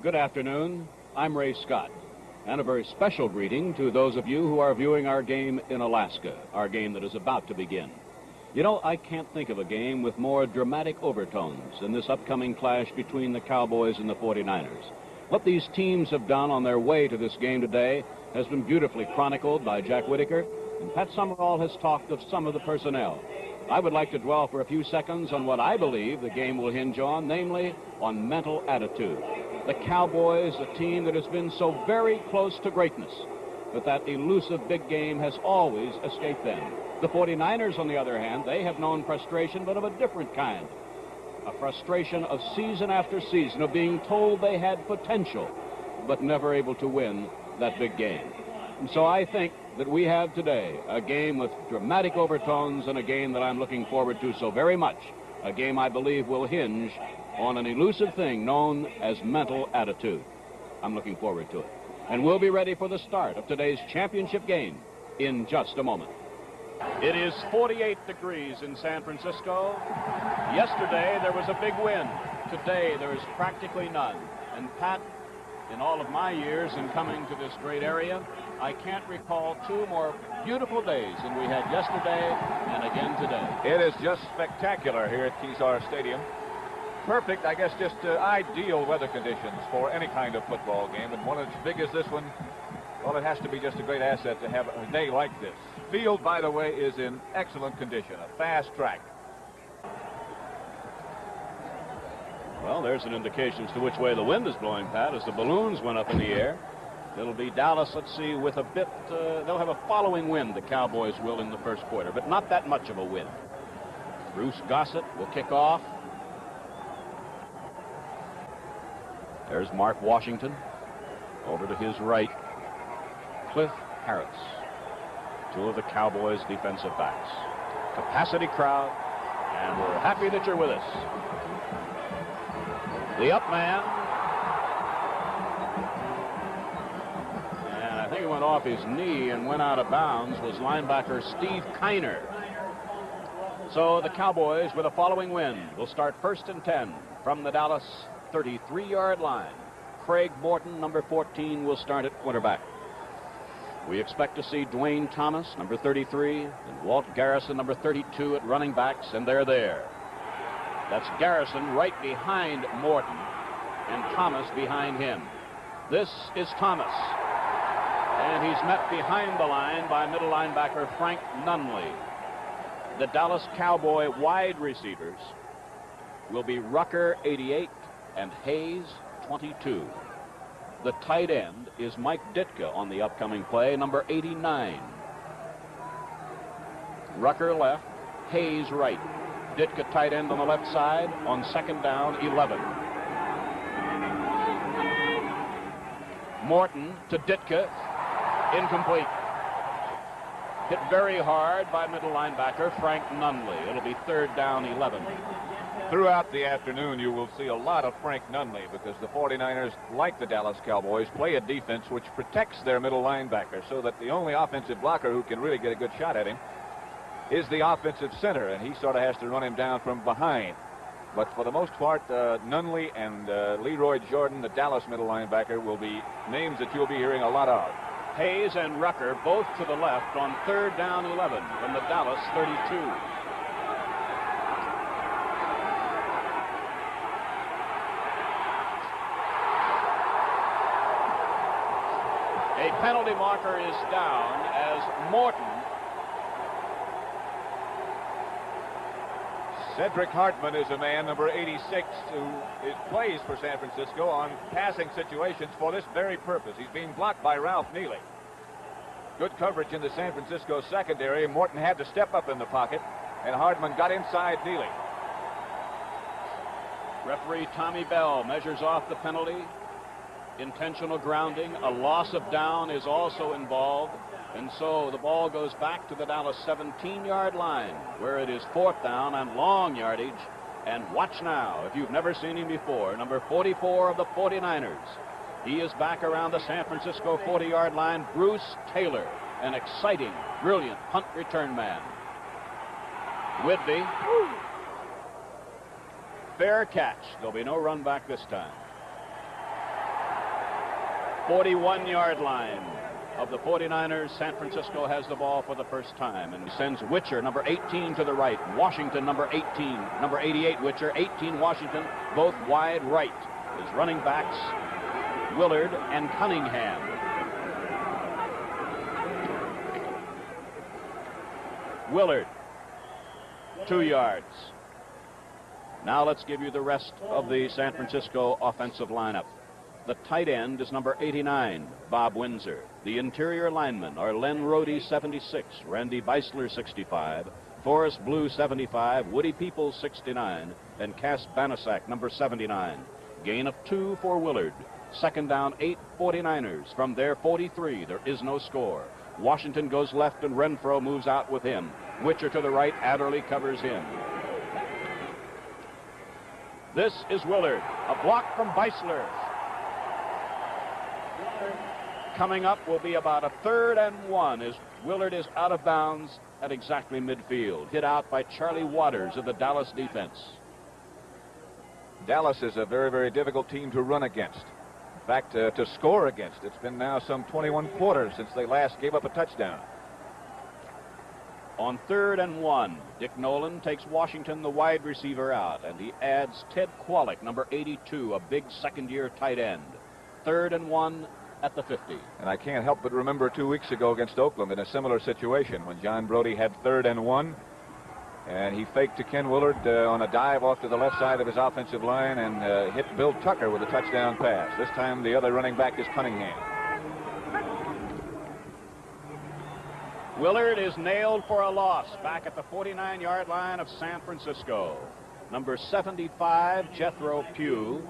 Good afternoon. I'm Ray Scott, and a very special greeting to those of you who are viewing our game in Alaska, our game that is about to begin. You know, I can't think of a game with more dramatic overtones than this upcoming clash between the Cowboys and the 49ers. What these teams have done on their way to this game today has been beautifully chronicled by Jack Whitaker, and Pat Summerall has talked of some of the personnel. I would like to dwell for a few seconds on what I believe the game will hinge on, namely on mental attitude. The Cowboys, a team that has been so very close to greatness, but that elusive big game has always escaped them. The 49ers, on the other hand, they have known frustration, but of a different kind. A frustration of season after season of being told they had potential, but never able to win that big game. And so I think that we have today a game with dramatic overtones and a game that I'm looking forward to so very much. A game I believe will hinge on an elusive thing known as mental attitude. I'm looking forward to it. And we'll be ready for the start of today's championship game in just a moment. It is 48 degrees in San Francisco. Yesterday there was a big wind. Today there is practically none. And Pat, in all of my years in coming to this great area, I can't recall two more beautiful days than we had yesterday and again today. It is just spectacular here at Kezar Stadium. Perfect, I guess, just ideal weather conditions for any kind of football game. And one as big as this one, well, it has to be just a great asset to have a day like this. Field, by the way, is in excellent condition, a fast track. Well, there's an indication as to which way the wind is blowing, Pat, as the balloons went up in the air. It'll be Dallas, let's see, with a bit, they'll have a following wind, the Cowboys will, in the first quarter, but not that much of a wind. Bruce Gossett will kick off. There's Mark Washington. Over to his right, Cliff Harris. Two of the Cowboys' defensive backs. Capacity crowd, and we're happy that you're with us. The up man, and I think he went off his knee and went out of bounds, was linebacker Steve Kiner. So the Cowboys, with a following wind, will start 1st and 10 from the Dallas 33-yard line. Craig Morton, number 14, will start at quarterback. We expect to see Dwayne Thomas, number 33, and Walt Garrison, number 32, at running backs, and they're there. That's Garrison right behind Morton, and Thomas behind him. This is Thomas, and he's met behind the line by middle linebacker Frank Nunley. The Dallas Cowboy wide receivers will be Rucker, 88, and Hayes, 22. The tight end is Mike Ditka on the upcoming play, number 89. Rucker left, Hayes right. Ditka tight end on the left side on 2nd down, 11. Morton to Ditka, incomplete. Hit very hard by middle linebacker Frank Nunley. It'll be 3rd down, 11. Throughout the afternoon, you will see a lot of Frank Nunley because the 49ers, like the Dallas Cowboys, play a defense which protects their middle linebacker so that the only offensive blocker who can really get a good shot at him is the offensive center, and he sort of has to run him down from behind. But for the most part, Nunley and Leroy Jordan, the Dallas middle linebacker, will be names that you'll be hearing a lot of. Hayes and Rucker both to the left on 3rd down, 11 from the Dallas 32. A penalty marker is down as Morton. Cedric Hartman is a man, number 86, who plays for San Francisco on passing situations for this very purpose. He's being blocked by Ralph Neely. Good coverage in the San Francisco secondary. Morton had to step up in the pocket, and Hartman got inside Neely. Referee Tommy Bell measures off the penalty. Intentional grounding. A loss of down is also involved. And so the ball goes back to the Dallas 17-yard line, where it is 4th down and long yardage. And watch now, if you've never seen him before, number 44 of the 49ers. He is back around the San Francisco 40-yard line, Bruce Taylor, an exciting, brilliant punt return man. Whitby. Fair catch. There'll be no run back this time. 41-yard line of the 49ers. San Francisco has the ball for the first time and sends Witcher, number 18, to the right. Washington, number 18. Number 88, Witcher. 18, Washington, both wide right. His running backs, Willard and Cunningham. Willard, 2 yards. Now let's give you the rest of the San Francisco offensive lineup. The tight end is number 89, Bob Windsor. The interior linemen are Len Rohde, 76, Randy Beisler, 65, Forrest Blue, 75, Woody Peoples, 69, and Cass Banasak, number 79. Gain of 2 for Willard. Second down, 8, 49ers. From their 43, there is no score. Washington goes left and Renfro moves out with him. Witcher to the right, Adderley covers him. This is Willard, a block from Beisler. Coming up will be about a 3rd and 1 as Willard is out of bounds at exactly midfield. Hit out by Charlie Waters of the Dallas defense. Dallas is a very, very difficult team to run against. In fact, to score against. It's been now some 21 quarters since they last gave up a touchdown. On 3rd and 1, Dick Nolan takes Washington, the wide receiver, out, and he adds Ted Kwolek, number 82, a big second-year tight end. 3rd and 1 at the 50. And I can't help but remember 2 weeks ago against Oakland in a similar situation when John Brody had 3rd and 1. And he faked to Ken Willard on a dive off to the left side of his offensive line and hit Bill Tucker with a touchdown pass. This time the other running back is Cunningham. Willard is nailed for a loss back at the 49-yard line of San Francisco. Number 75, Jethro Pugh.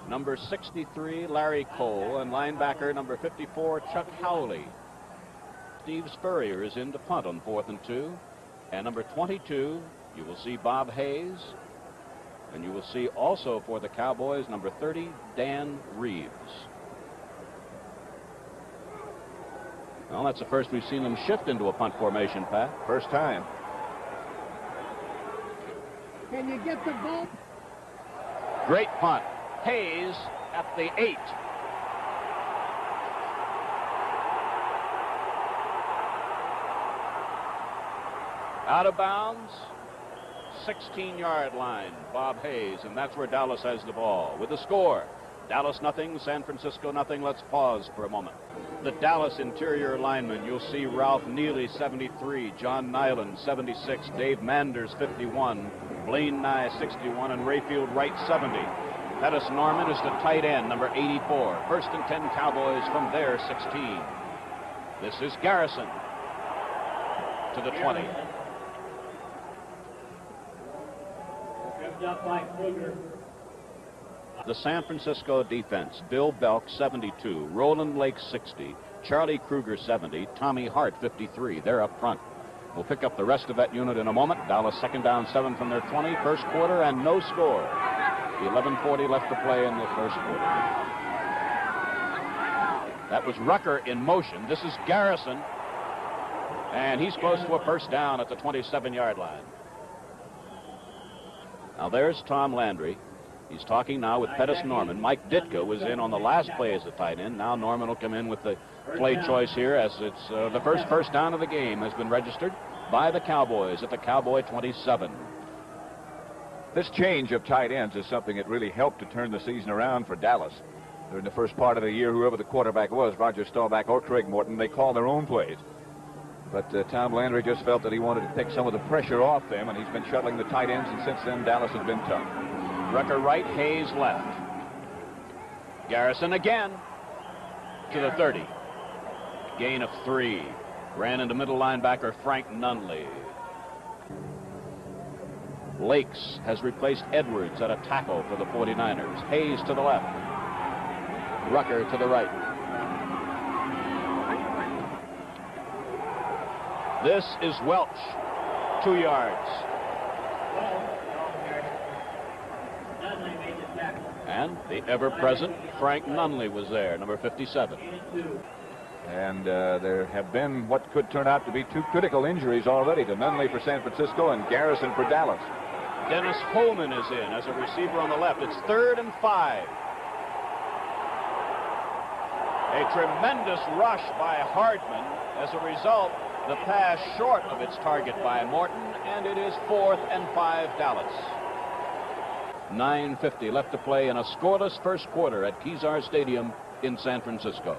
Number 63, Larry Cole. And linebacker number 54, Chuck Howley. Steve Spurrier is in to punt on 4th and 2. And number 22, you will see Bob Hayes. And you will see also for the Cowboys, number 30, Dan Reeves. Well, that's the first we've seen them shift into a punt formation, Pat. First time. Can you get the ball? Great punt. Hayes at the 8. Out of bounds, 16-yard line, Bob Hayes, and that's where Dallas has the ball. With the score, Dallas nothing, San Francisco nothing. Let's pause for a moment. The Dallas interior linemen, you'll see Ralph Neely, 73, John Nyland, 76, Dave Manders, 51, Blaine Nye, 61, and Rayfield Wright, 70. Pettis Norman is the tight end, number 84. 1st and 10 Cowboys from their 16. This is Garrison to the 20. The San Francisco defense, Bill Belk, 72, Roland Lake, 60, Charlie Kruger, 70, Tommy Hart, 53. They're up front. We'll pick up the rest of that unit in a moment. Dallas second down, 7 from their 20, first quarter, and no score. 11:40 left to play in the first quarter. That was Rucker in motion. This is Garrison, and he's close to a first down at the 27-yard line. Now there's Tom Landry. He's talking now with Pettis Norman. Mike Ditka was in on the last play as the tight end. Now Norman will come in with the play choice here as it's the first down of the game has been registered by the Cowboys at the Cowboy 27. This change of tight ends is something that really helped to turn the season around for Dallas. During the first part of the year, whoever the quarterback was, Roger Staubach or Craig Morton, they called their own plays. But Tom Landry just felt that he wanted to take some of the pressure off them, and he's been shuttling the tight ends, and since then, Dallas has been tough. Rucker right, Hayes left. Garrison again to the 30. Gain of 3. Ran into middle linebacker Frank Nunley. Lakes has replaced Edwards at a tackle for the 49ers. Hayes to the left. Rucker to the right. This is Welch, 2 yards. And the ever-present Frank Nunley was there, number 57. And there have been what could turn out to be 2 critical injuries already to Nunley for San Francisco and Garrison for Dallas. Dennis Holman is in as a receiver on the left. It's 3rd and 5. A tremendous rush by Hardman. As a result, the pass short of its target by Morton, and it is 4th and 5 Dallas. 9:50 left to play in a scoreless first quarter at Kezar Stadium in San Francisco.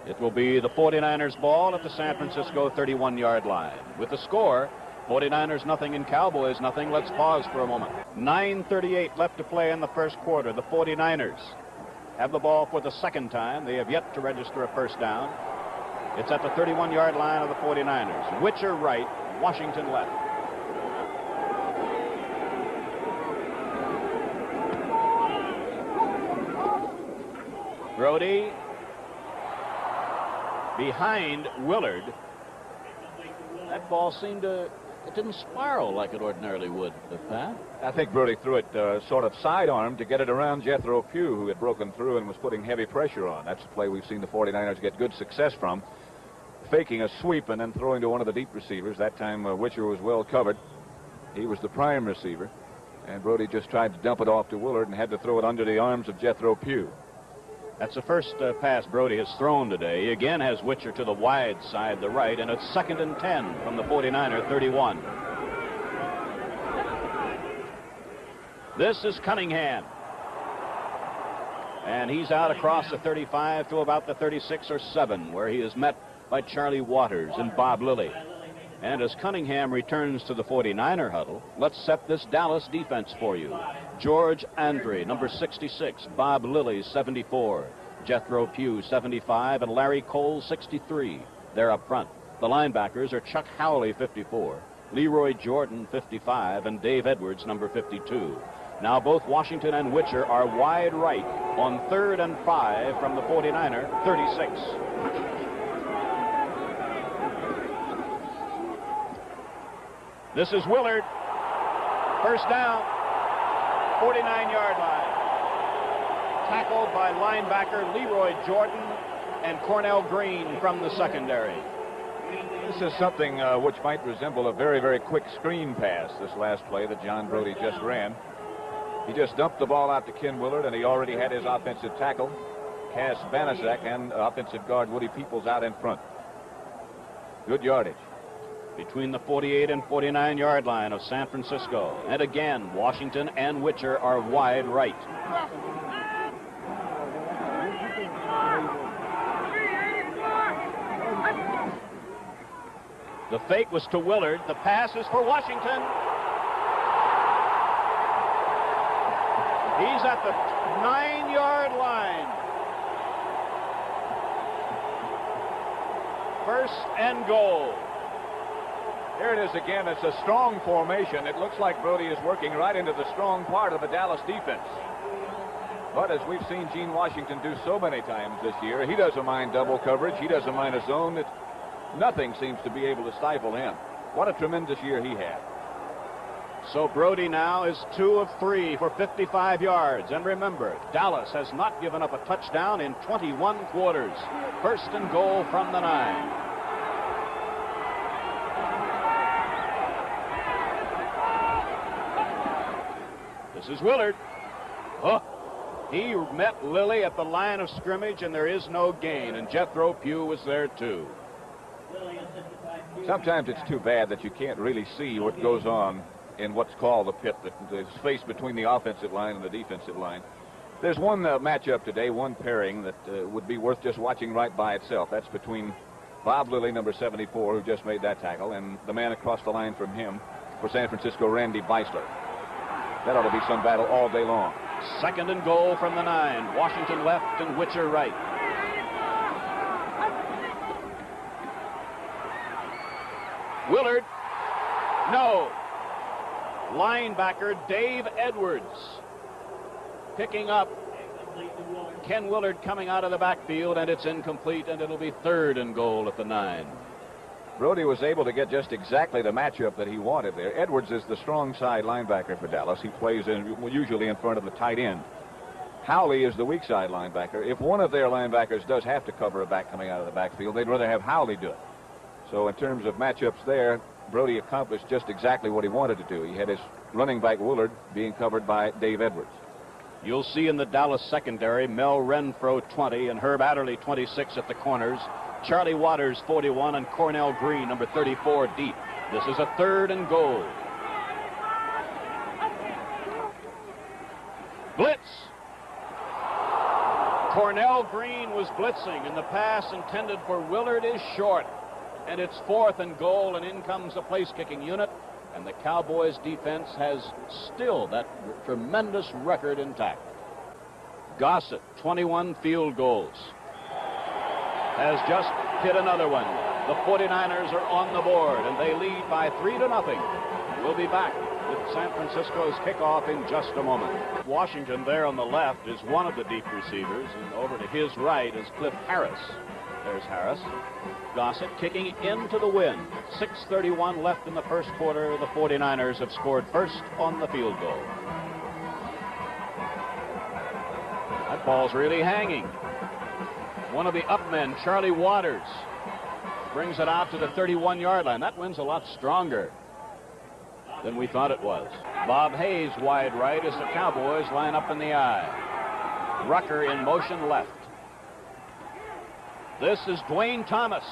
It will be the 49ers ball at the San Francisco 31-yard line. With the score, 49ers nothing and Cowboys nothing. Let's pause for a moment. 9:38 left to play in the first quarter. The 49ers have the ball for the second time. They have yet to register a first down. It's at the 31-yard line of the 49ers. Witcher right, Washington left. Brody behind Willard. That ball seemed to, it didn't spiral like it ordinarily would, Pat. I think Brody threw it sort of sidearm to get it around Jethro Pugh, who had broken through and was putting heavy pressure on. That's a play we've seen the 49ers get good success from. Faking a sweep and then throwing to one of the deep receivers. That time Witcher was well covered. He was the prime receiver. And Brody just tried to dump it off to Willard and had to throw it under the arms of Jethro Pugh. That's the first pass Brody has thrown today. He again has Witcher to the wide side, the right, and it's 2nd and 10 from the 49er 31. This is Cunningham. And he's out across the 35 to about the 36 or 7, where he is met by Charlie Waters and Bob Lilly. And as Cunningham returns to the 49er huddle, let's set this Dallas defense for you. George Andre, number 66, Bob Lilly, 74, Jethro Pugh, 75, and Larry Cole, 63. They're up front. The linebackers are Chuck Howley, 54, Leroy Jordan, 55, and Dave Edwards, number 52. Now both Washington and Witcher are wide right on 3rd and 5 from the 49er 36. This is Willard. First down, 49-yard line. Tackled by linebacker Leroy Jordan and Cornell Green from the secondary. This is something which might resemble a very, very quick screen pass, this last play that John Brody just ran. He just dumped the ball out to Ken Willard, and he already had his offensive tackle, Cass Banaszak, and offensive guard Woody Peoples out in front. Good yardage. Between the 48 and 49-yard line of San Francisco. And again, Washington and Witcher are wide right. The fake was to Willard. The pass is for Washington. He's at the 9-yard line. First and goal. Here it is again. It's a strong formation. It looks like Brody is working right into the strong part of the Dallas defense. But as we've seen Gene Washington do so many times this year, he doesn't mind double coverage. He doesn't mind a zone. Nothing seems to be able to stifle him. What a tremendous year he had. So Brody now is 2 of 3 for 55 yards. And remember, Dallas has not given up a touchdown in 21 quarters. First and goal from the 9. This is Willard. Oh, he met Lilly at the line of scrimmage, and there is no gain. And Jethro Pugh was there, too. Sometimes it's too bad that you can't really see what goes on in what's called the pit, the space between the offensive line and the defensive line. There's one matchup today, one pairing that would be worth just watching right by itself. That's between Bob Lilly, number 74, who just made that tackle, and the man across the line from him for San Francisco, Randy Beisler. That ought to be some battle all day long. Second and goal from the 9. Washington left and Witcher right. Willard. No. Linebacker Dave Edwards picking up Ken Willard coming out of the backfield, and it's incomplete, and it'll be 3rd and goal at the 9. Brody was able to get just exactly the matchup that he wanted there. Edwards is the strong side linebacker for Dallas. He plays usually in front of the tight end. Howley is the weak side linebacker. If one of their linebackers does have to cover a back coming out of the backfield, they'd rather have Howley do it. So in terms of matchups there, Brody accomplished just exactly what he wanted to do. He had his running back Willard being covered by Dave Edwards. You'll see in the Dallas secondary, Mel Renfro 20 and Herb Adderley 26 at the corners, Charlie Waters 41 and Cornell Green number 34 deep. This is a 3rd and goal. Blitz. Cornell Green was blitzing, and the pass intended for Willard is short. And it's 4th and goal, and in comes the place-kicking unit. And the Cowboys defense has still that tremendous record intact. Gossett, 21 field goals. Has just hit another one. The 49ers are on the board, and they lead by 3-0. We'll be back with San Francisco's kickoff in just a moment. Washington there on the left is one of the deep receivers, and over to his right is Cliff Harris. There's Harris. Gossett kicking into the wind. 6:31 left in the first quarter. The 49ers have scored first on the field goal. That ball's really hanging. One of the up men, Charlie Waters, brings it out to the 31-yard line. That wind's a lot stronger than we thought it was. Bob Hayes wide right as the Cowboys line up in the I. Rucker in motion left. This is Dwayne Thomas.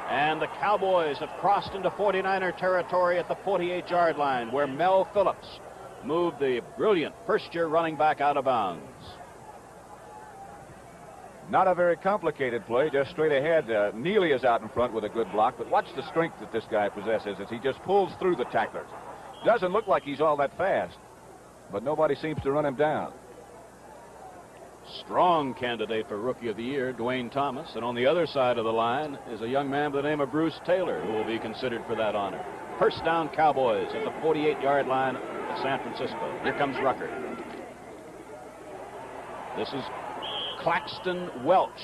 And the Cowboys have crossed into 49er territory at the 48-yard line, where Mel Phillips moved the brilliant first-year running back out of bounds. Not a very complicated play, just straight ahead. Neely is out in front with a good block, but watch the strength that this guy possesses as he just pulls through the tacklers. Doesn't look like he's all that fast, but nobody seems to run him down. Strong candidate for Rookie of the Year, Dwayne Thomas. And on the other side of the line is a young man by the name of Bruce Taylor, who will be considered for that honor. First down, Cowboys at the 48-yard line of San Francisco. Here comes Rucker. This is Claxton Welch,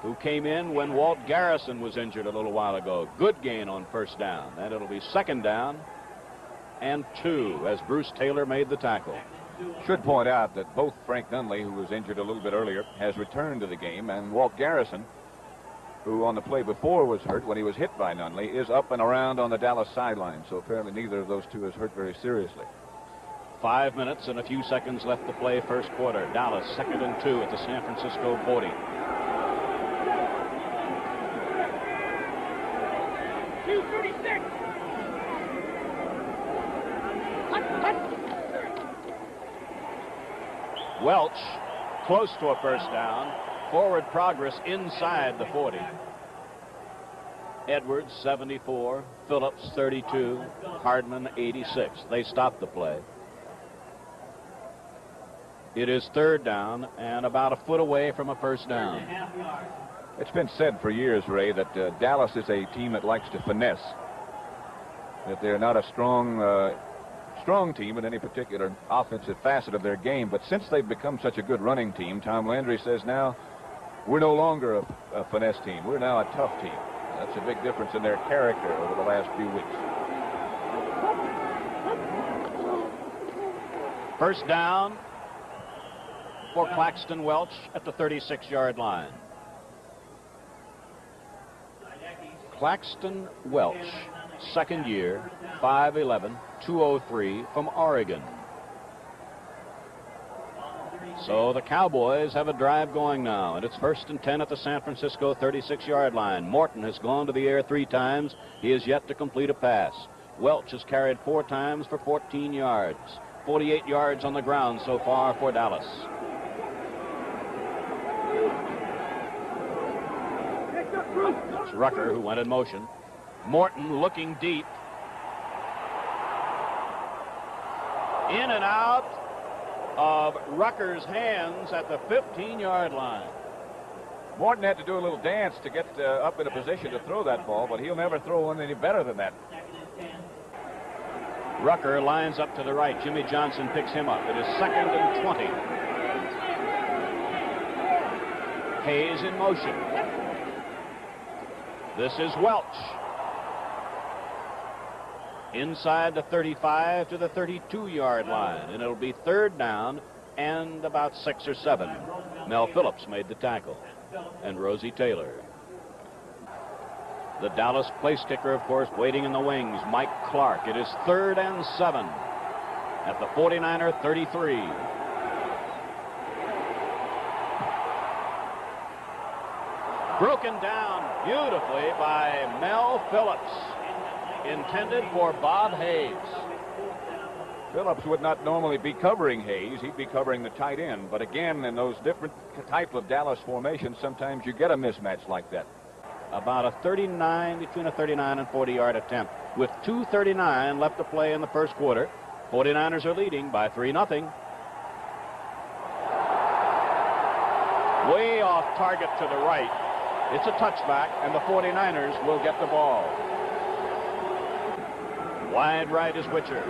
who came in when Walt Garrison was injured a little while ago. Good gain on first down. And it'll be 2nd down and 2 as Bruce Taylor made the tackle. Should point out that both Frank Nunley, who was injured a little bit earlier, has returned to the game, and Walt Garrison, who on the play before was hurt when he was hit by Nunley, is up and around on the Dallas sideline. So apparently neither of those two is hurt very seriously. 5 minutes and a few seconds left to play first quarter. Dallas 2nd and 2 at the San Francisco 40. Welch close to a first down. Forward progress inside the 40. Edwards 74, Phillips 32, Hardman 86. They stopped the play. It is 3rd down and about a foot away from a first down. It's been said for years, Ray, that Dallas is a team that likes to finesse. That they're not a strong team in any particular offensive facet of their game. But since they've become such a good running team, Tom Landry says now we're no longer a finesse team. We're now a tough team. That's a big difference in their character over the last few weeks. First down for Claxton Welch at the 36-yard line. Claxton Welch, 2nd year, 5'11", 203 from Oregon. So the Cowboys have a drive going now, and it's 1st and 10 at the San Francisco 36-yard line. Morton has gone to the air 3 times. He has yet to complete a pass. Welch has carried 4 times for 14 yards. 48 yards on the ground so far for Dallas. It's Rucker who went in motion. Morton looking deep. In and out of Rucker's hands at the 15-yard line. Morton had to do a little dance to get up in a position to throw that ball, but he'll never throw one any better than that. Rucker lines up to the right. Jimmy Johnson picks him up. It is 2nd and 20. Hayes in motion. This is Welch. Inside the 35 to the 32-yard line, and it'll be 3rd down and about 6 or 7. Mel Phillips made the tackle. and Rosie Taylor. The Dallas place kicker, of course, waiting in the wings, Mike Clark. It is 3rd and 7 at the 49er 33. Broken down beautifully by Mel Phillips. Intended for Bob Hayes. Phillips would not normally be covering Hayes. He'd be covering the tight end. But again, in those different type of Dallas formations, sometimes you get a mismatch like that. About a 39, between a 39 and 40-yard attempt. With 2:39 left to play in the first quarter, 49ers are leading by 3-0. Way off target to the right. It's a touchback, and the 49ers will get the ball. Wide right is Witcher.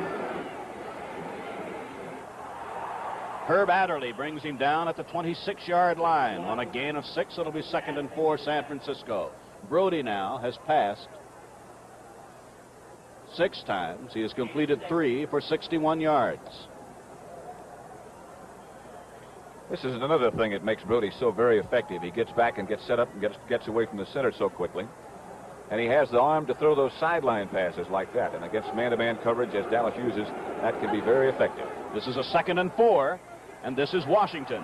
Herb Adderley brings him down at the 26-yard line. On a gain of 6, it'll be 2nd and 4, San Francisco. Brody now has passed 6 times. He has completed 3 for 61 yards. This is another thing that makes Brody so very effective. He gets back and gets set up and gets away from the center so quickly. And he has the arm to throw those sideline passes like that. And against man-to-man coverage, as Dallas uses, that can be very effective. This is a 2nd and 4, and this is Washington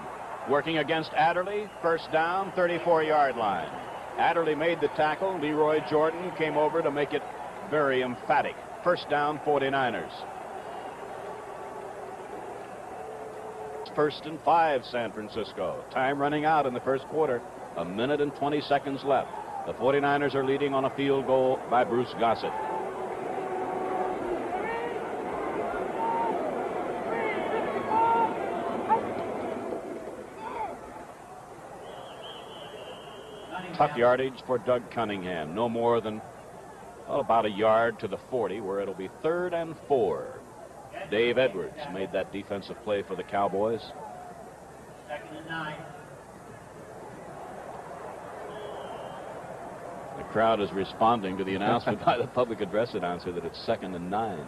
working against Adderley. First down, 34-yard line. Adderley made the tackle. Leroy Jordan came over to make it very emphatic. First down, 49ers. 1st and 5, San Francisco. Time running out in the first quarter. 1 minute and 20 seconds left. The 49ers are leading on a field goal by Bruce Gossett. Tough yardage for Doug Cunningham. No more than about a yard to the 40, where it'll be 3rd and 4. Dave Edwards made that defensive play for the Cowboys. 2nd and 9. The crowd is responding to the announcement by the public address announcer that it's 2nd and 9.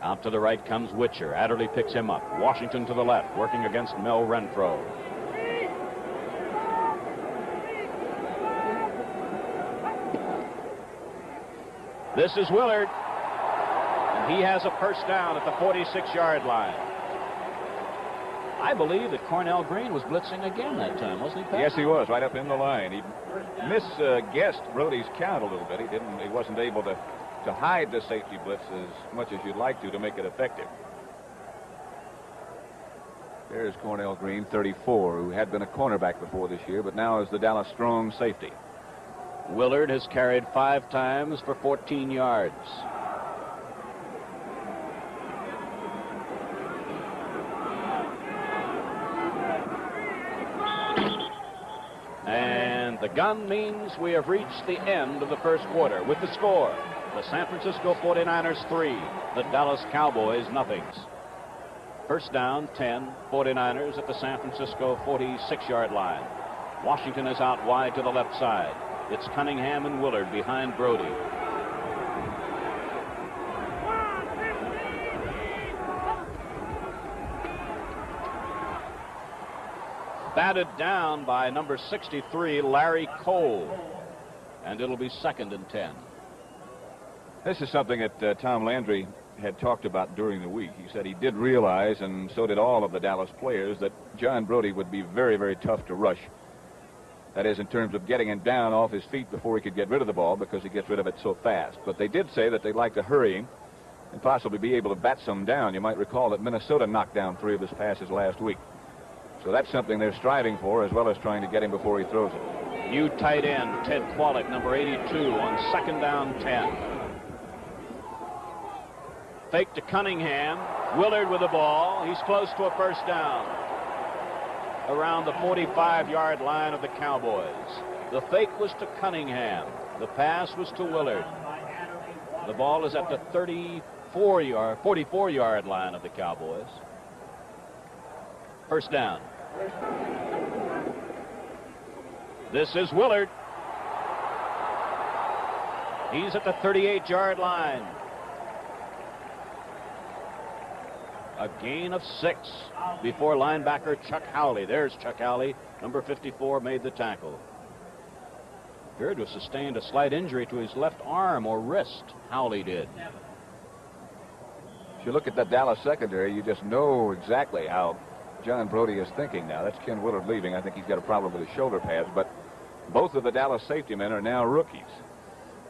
Out to the right comes Witcher. Adderley picks him up. Washington to the left, working against Mel Renfro. This is Willard, and he has a first down at the 46-yard line. I believe that Cornell Green was blitzing again that time, wasn't he, Pat? Yes, he was, right up in the line. He misguessed Brody's count a little bit. He wasn't able to hide the safety blitz as much as you'd like to make it effective. There's Cornell Green, 34, who had been a cornerback before this year, but now is the Dallas strong safety. Willard has carried 5 times for 14 yards. And the gun means we have reached the end of the first quarter with the score. The San Francisco 49ers 3, the Dallas Cowboys nothings. First down, 10, 49ers at the San Francisco 46-yard line. Washington is out wide to the left side. It's Cunningham and Willard behind Brody. Batted down by number 63, Larry Cole. And it'll be 2nd and 10. This is something that Tom Landry had talked about during the week. He said he did realize, and so did all of the Dallas players, that John Brody would be very, very tough to rush. That is, in terms of getting him down off his feet before he could get rid of the ball, because he gets rid of it so fast. But they did say that they'd like to hurry him and possibly be able to bat some down. You might recall that Minnesota knocked down 3 of his passes last week. So that's something they're striving for, as well as trying to get him before he throws it. New tight end, Ted Qualick, number 82, on 2nd down 10. Fake to Cunningham. Willard with the ball. He's close to a first down. Around the 45-yard line of the Cowboys. The fake was to Cunningham. The pass was to Willard. The ball is at the 44-yard line of the Cowboys. First down. This is Willard. He's at the 38-yard line. A gain of 6 before linebacker Chuck Howley. There's Chuck Howley. Number 54 made the tackle. Appeared to have sustained a slight injury to his left arm or wrist. Howley did. If you look at that Dallas secondary, you just know exactly how John Brody is thinking now. That's Ken Willard leaving. I think he's got a problem with his shoulder pads. But both of the Dallas safety men are now rookies.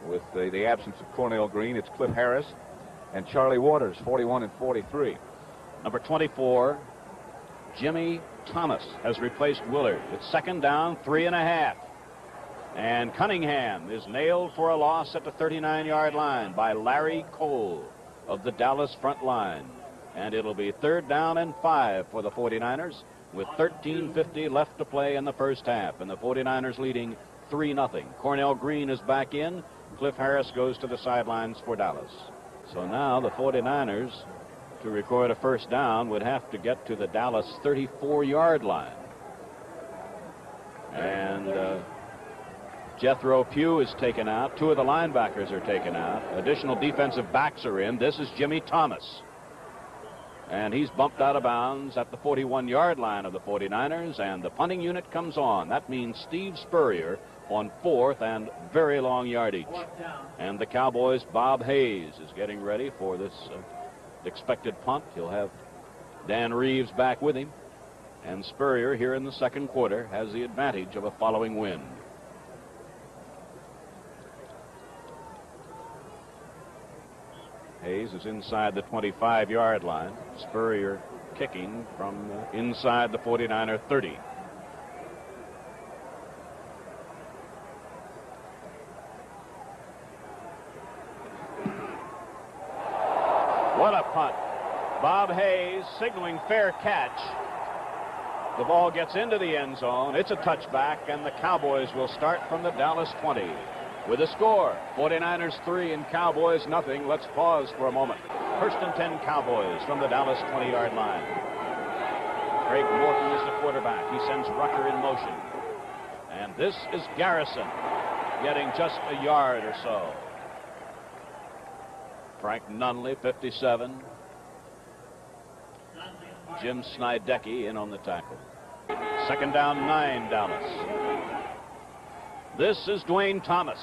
With the absence of Cornell Green, it's Cliff Harris and Charlie Waters, 41 and 43. Number 24, Jimmy Thomas, has replaced Willard. It's second down, 3.5. And Cunningham is nailed for a loss at the 39-yard line by Larry Cole of the Dallas front line. And it'll be third down and 5 for the 49ers with 13:50 left to play in the first half. And the 49ers leading 3-0. Cornell Green is back in. Cliff Harris goes to the sidelines for Dallas. So now the 49ers, to record a first down, would have to get to the Dallas 34-yard line. And Jethro Pugh is taken out. 2 of the linebackers are taken out. Additional defensive backs are in. This is Jimmy Thomas. And he's bumped out of bounds at the 41-yard line of the 49ers, and the punting unit comes on. That means Steve Spurrier on 4th and very long yardage. And the Cowboys' Bob Hayes is getting ready for this expected punt. He'll have Dan Reeves back with him. And Spurrier here in the second quarter has the advantage of a following wind. Hayes is inside the 25-yard line. Spurrier kicking from inside the 49er 30. What a punt. Bob Hayes signaling fair catch. The ball gets into the end zone. It's a touchback, and the Cowboys will start from the Dallas 20. With a score, 49ers 3 and Cowboys nothing. Let's pause for a moment. First and 10 Cowboys from the Dallas 20-yard line. Craig Morton is the quarterback. He sends Rucker in motion. And this is Garrison getting just a yard or so. Frank Nunley, 57. Jim Snydecki in on the tackle. Second down, 9, Dallas. This is Dwayne Thomas.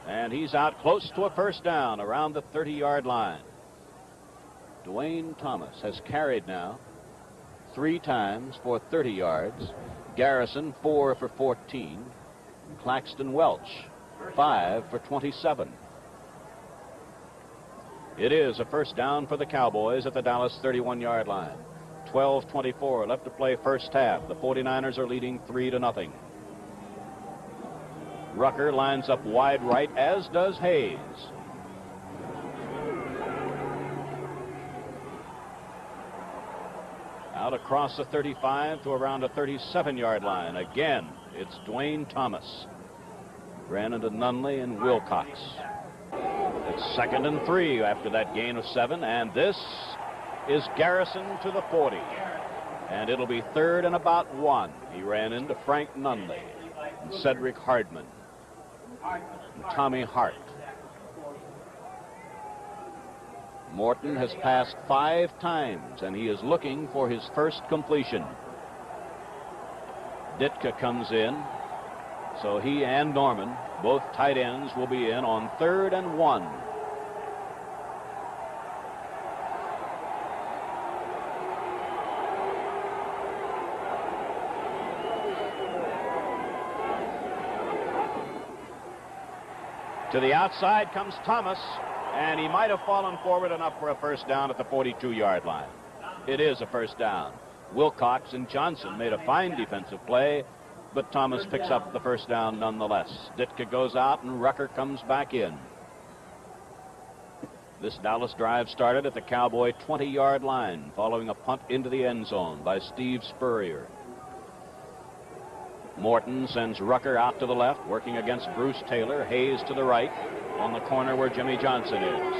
And he's out close to a first down around the 30-yard line. Dwayne Thomas has carried now 3 times for 30 yards. Garrison 4 for 14. Claxton Welch 5 for 27. It is a first down for the Cowboys at the Dallas 31-yard line. 12:24 left to play first half. The 49ers are leading 3-0. Rucker lines up wide right, as does Hayes. Out across the 35 to around a 37-yard line. Again, it's Dwayne Thomas. Ran into Nunley and Wilcox. It's second and 3 after that gain of 7, and this is Garrison to the 40. And it'll be third and about 1. He ran into Frank Nunley and Cedric Hardman and Tommy Hart. Morton has passed 5 times, and he is looking for his first completion. Ditka comes in, so he and Norman, both tight ends, will be in on 3rd and 1. To the outside comes Thomas, and he might have fallen forward enough for a first down at the 42-yard line. It is a first down. Wilcox and Johnson made a fine defensive play, but Thomas picks up the first down nonetheless. Ditka goes out, and Rucker comes back in. This Dallas drive started at the Cowboy 20-yard line, following a punt into the end zone by Steve Spurrier. Morton sends Rucker out to the left, working against Bruce Taylor. Hayes to the right, on the corner where Jimmy Johnson is.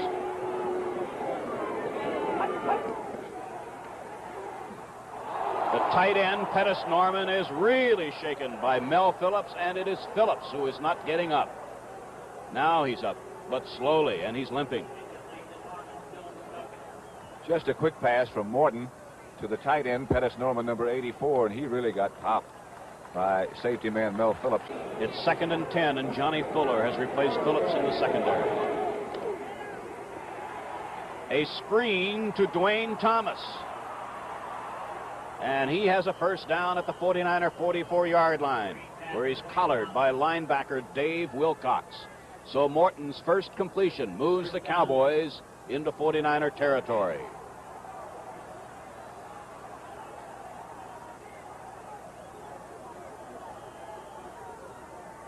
The tight end, Pettis Norman, is really shaken by Mel Phillips, and it is Phillips who is not getting up. Now he's up, but slowly, and he's limping. Just a quick pass from Morton to the tight end, Pettis Norman, number 84, and he really got popped by safety man Mel Phillips. It's 2nd and 10, and Johnny Fuller has replaced Phillips in the secondary. A screen to Dwayne Thomas. And he has a first down at the 49er 44-yard line, where he's collared by linebacker Dave Wilcox. So Morton's first completion moves the Cowboys into 49er territory.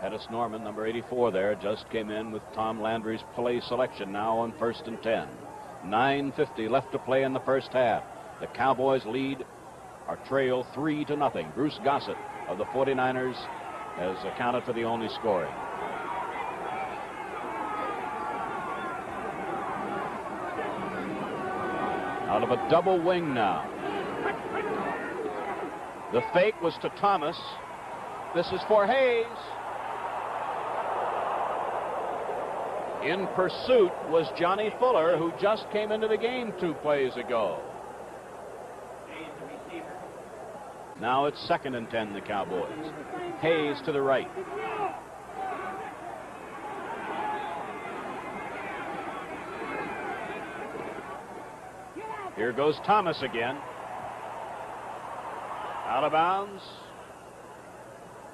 Pettis Norman, number 84 there, just came in with Tom Landry's play selection now on 1st and 10. 9:50 left to play in the first half. The Cowboys lead or trail 3-0. Bruce Gossett of the 49ers has accounted for the only scoring. Out of a double wing now. The fake was to Thomas. This is for Hayes. In pursuit was Johnny Fuller, who just came into the game 2 plays ago. Now it's 2nd and 10, the Cowboys. Hayes to the right. Here goes Thomas again. Out of bounds.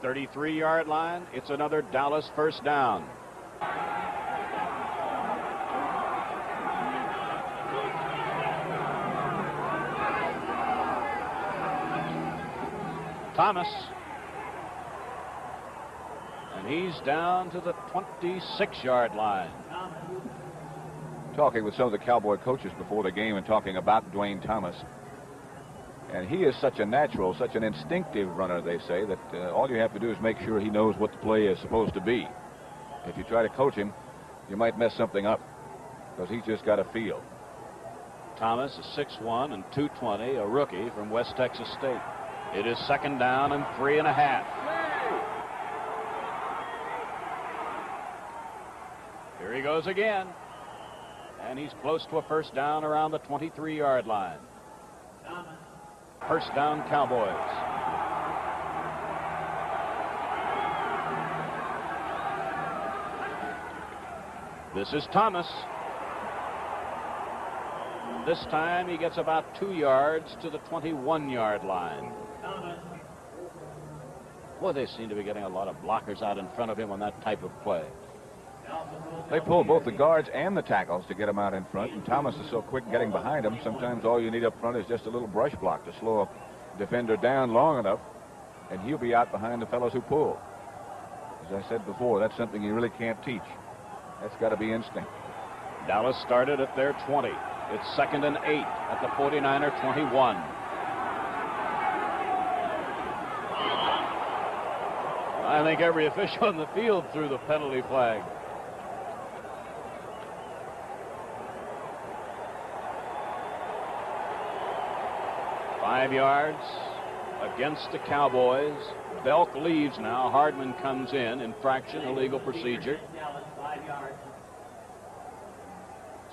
33-yard line. It's another Dallas first down. Thomas. And he's down to the 26-yard line. Talking with some of the Cowboy coaches before the game and talking about Dwayne Thomas. And he is such a natural, such an instinctive runner, they say, that all you have to do is make sure he knows what the play is supposed to be. If you try to coach him, you might mess something up because he's just got a feel. Thomas is 6'1" and 220, a rookie from West Texas State. It is 2nd down and 3.5. Here he goes again. And he's close to a first down around the 23-yard line. First down, Cowboys. This is Thomas. This time he gets about 2 yards to the 21-yard line. Boy, they seem to be getting a lot of blockers out in front of him on that type of play. They pull both the guards and the tackles to get him out in front, and Thomas is so quick getting behind him, sometimes all you need up front is just a little brush block to slow a defender down long enough, and he'll be out behind the fellows who pull. As I said before, that's something you really can't teach. That's got to be instinct. Dallas started at their 20. It's 2nd and 8 at the 49er 21. I think every official on the field threw the penalty flag. Five yards against the Cowboys. Belk leaves now. Hardman comes in. Infraction, illegal procedure.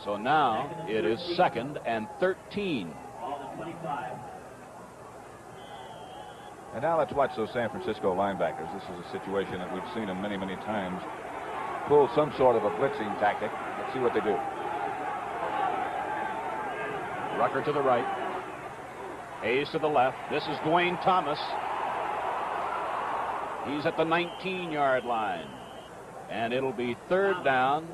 So now it is 2nd and 13. And now let's watch those San Francisco linebackers. This is a situation that we've seen them many, many times. Pull some sort of a blitzing tactic. Let's see what they do. Rucker to the right. Hayes to the left. This is Dwayne Thomas. He's at the 19-yard line. And it'll be 3rd down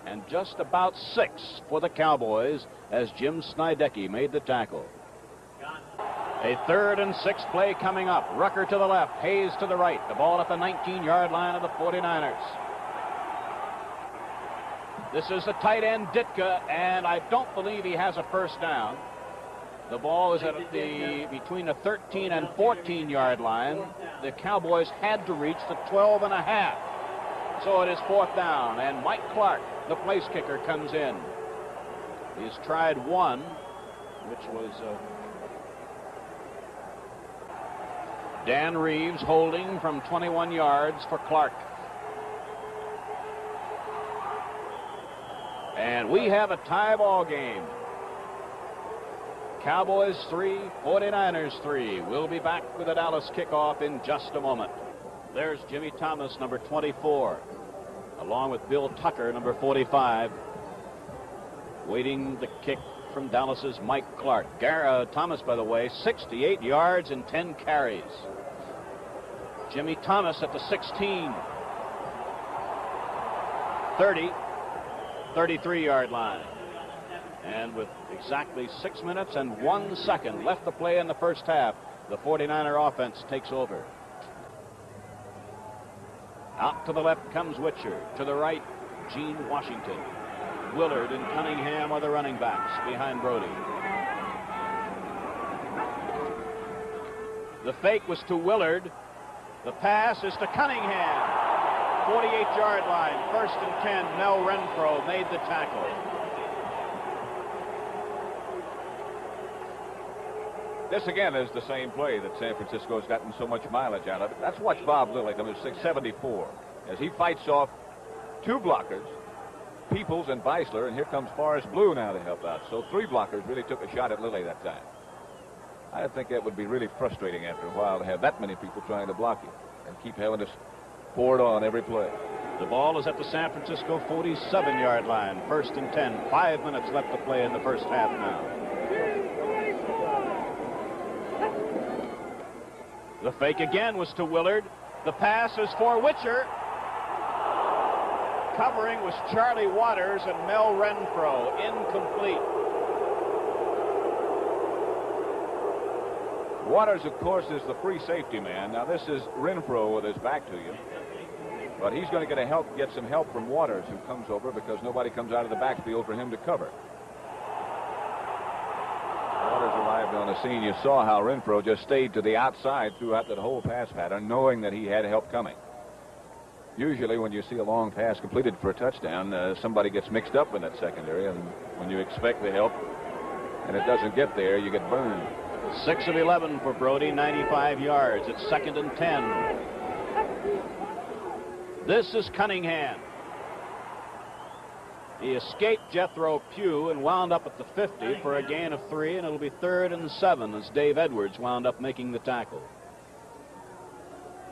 and just about 6 for the Cowboys as Jim Snydecki made the tackle. A 3rd and 6 play coming up. Rucker to the left. Hayes to the right. The ball at the 19-yard line of the 49ers. This is the tight end, Ditka, and I don't believe he has a first down. The ball is at between the 13 and 14-yard line. The Cowboys had to reach the 12.5. So it is 4th down, and Mike Clark, the place kicker, comes in. He's tried one, which was Dan Reeves holding from 21 yards for Clark. And we have a tie ball game. Cowboys 3, 49ers 3. We'll be back with the Dallas kickoff in just a moment. There's Jimmy Thomas, number 24, along with Bill Tucker, number 45. Waiting the kick from Dallas's Mike Clark. Thomas, by the way, 68 yards and 10 carries. Jimmy Thomas at the 16, 30, 33-yard line. And with exactly 6 minutes and 1 second left to play in the first half, the 49er offense takes over. Out to the left comes Witcher. To the right, Gene Washington. Willard and Cunningham are the running backs behind Brody. The fake was to Willard. The pass is to Cunningham. 48-yard line, 1st and 10. Mel Renfro made the tackle. This again is the same play that San Francisco's gotten so much mileage out of. Let's watch Bob Lilly, number 674, as he fights off 2 blockers, Peoples and Beisler, and here comes Forrest Blue now to help out. So 3 blockers really took a shot at Lilly that time. I think that would be really frustrating after a while to have that many people trying to block you and keep having to pour it on every play. The ball is at the San Francisco 47-yard line, 1st and 10. 5 minutes left to play in the first half now. The fake again was to Willard. The pass is for Witcher. Covering was Charlie Waters and Mel Renfro. Incomplete. Waters, of course, is the free safety man. Now, this is Renfro with his back to you. But he's going to get some help from Waters, who comes over because nobody comes out of the backfield for him to cover. Waters arrived on the scene. You saw how Renfro just stayed to the outside throughout that whole pass pattern, knowing that he had help coming. Usually when you see a long pass completed for a touchdown, somebody gets mixed up in that secondary, and when you expect the help and it doesn't get there, you get burned. 6 of 11 for Brody, 95 yards. It's 2nd and 10. This is Cunningham. He escaped Jethro Pugh and wound up at the 50 for a gain of 3, and it'll be 3rd and 7 as Dave Edwards wound up making the tackle.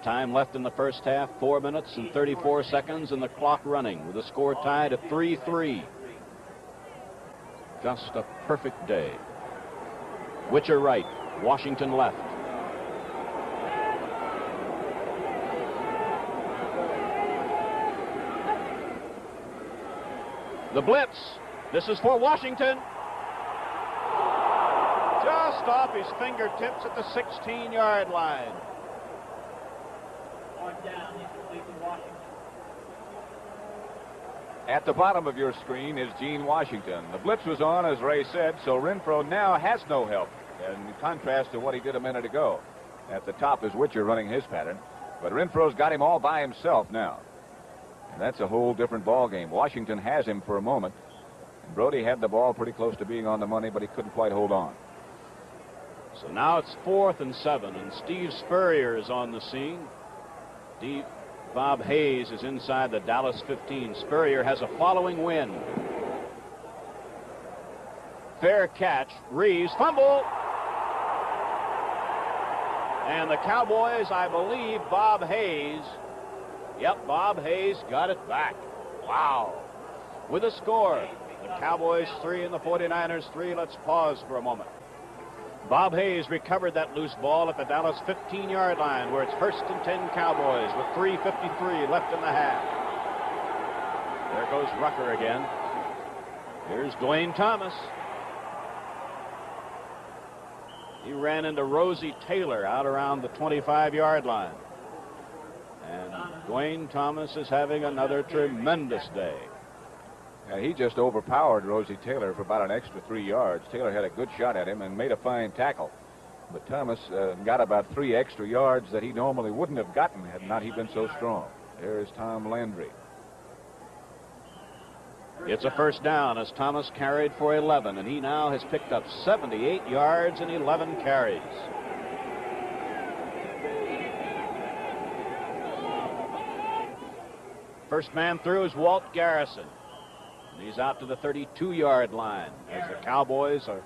Time left in the first half, 4 minutes and 34 seconds, and the clock running with the score tied at 3-3. Just a perfect day. Witcher right, Washington left. The blitz. This is for Washington. Just off his fingertips at the 16-yard line. At the bottom of your screen is Gene Washington. The blitz was on, as Ray said, so Renfro now has no help, in contrast to what he did a minute ago. At the top is Witcher running his pattern, but Renfro's got him all by himself now. And that's a whole different ball game. Washington has him for a moment. And Brody had the ball pretty close to being on the money, but he couldn't quite hold on. So now it's 4th and 7, and Steve Spurrier is on the scene. Bob Hayes is inside the Dallas 15. Spurrier has a following wind. Fair catch. Reeves fumble. And the Cowboys, I believe, Bob Hayes. Yep, Bob Hayes got it back. Wow. With a score, the Cowboys 3 and the 49ers 3. Let's pause for a moment. Bob Hayes recovered that loose ball at the Dallas 15-yard line, where it's 1st and 10 Cowboys with 3:53 left in the half. There goes Rucker again. Here's Dwayne Thomas. He ran into Rosie Taylor out around the 25-yard line. And Dwayne Thomas is having another tremendous day. And he just overpowered Rosie Taylor for about an extra 3 yards. Taylor had a good shot at him and made a fine tackle. But Thomas got about 3 extra yards that he normally wouldn't have gotten had not he been so strong. There is Tom Landry. It's a first down as Thomas carried for 11, and he now has picked up 78 yards and 11 carries. First man through is Walt Garrison. And he's out to the 32-yard line as the Cowboys are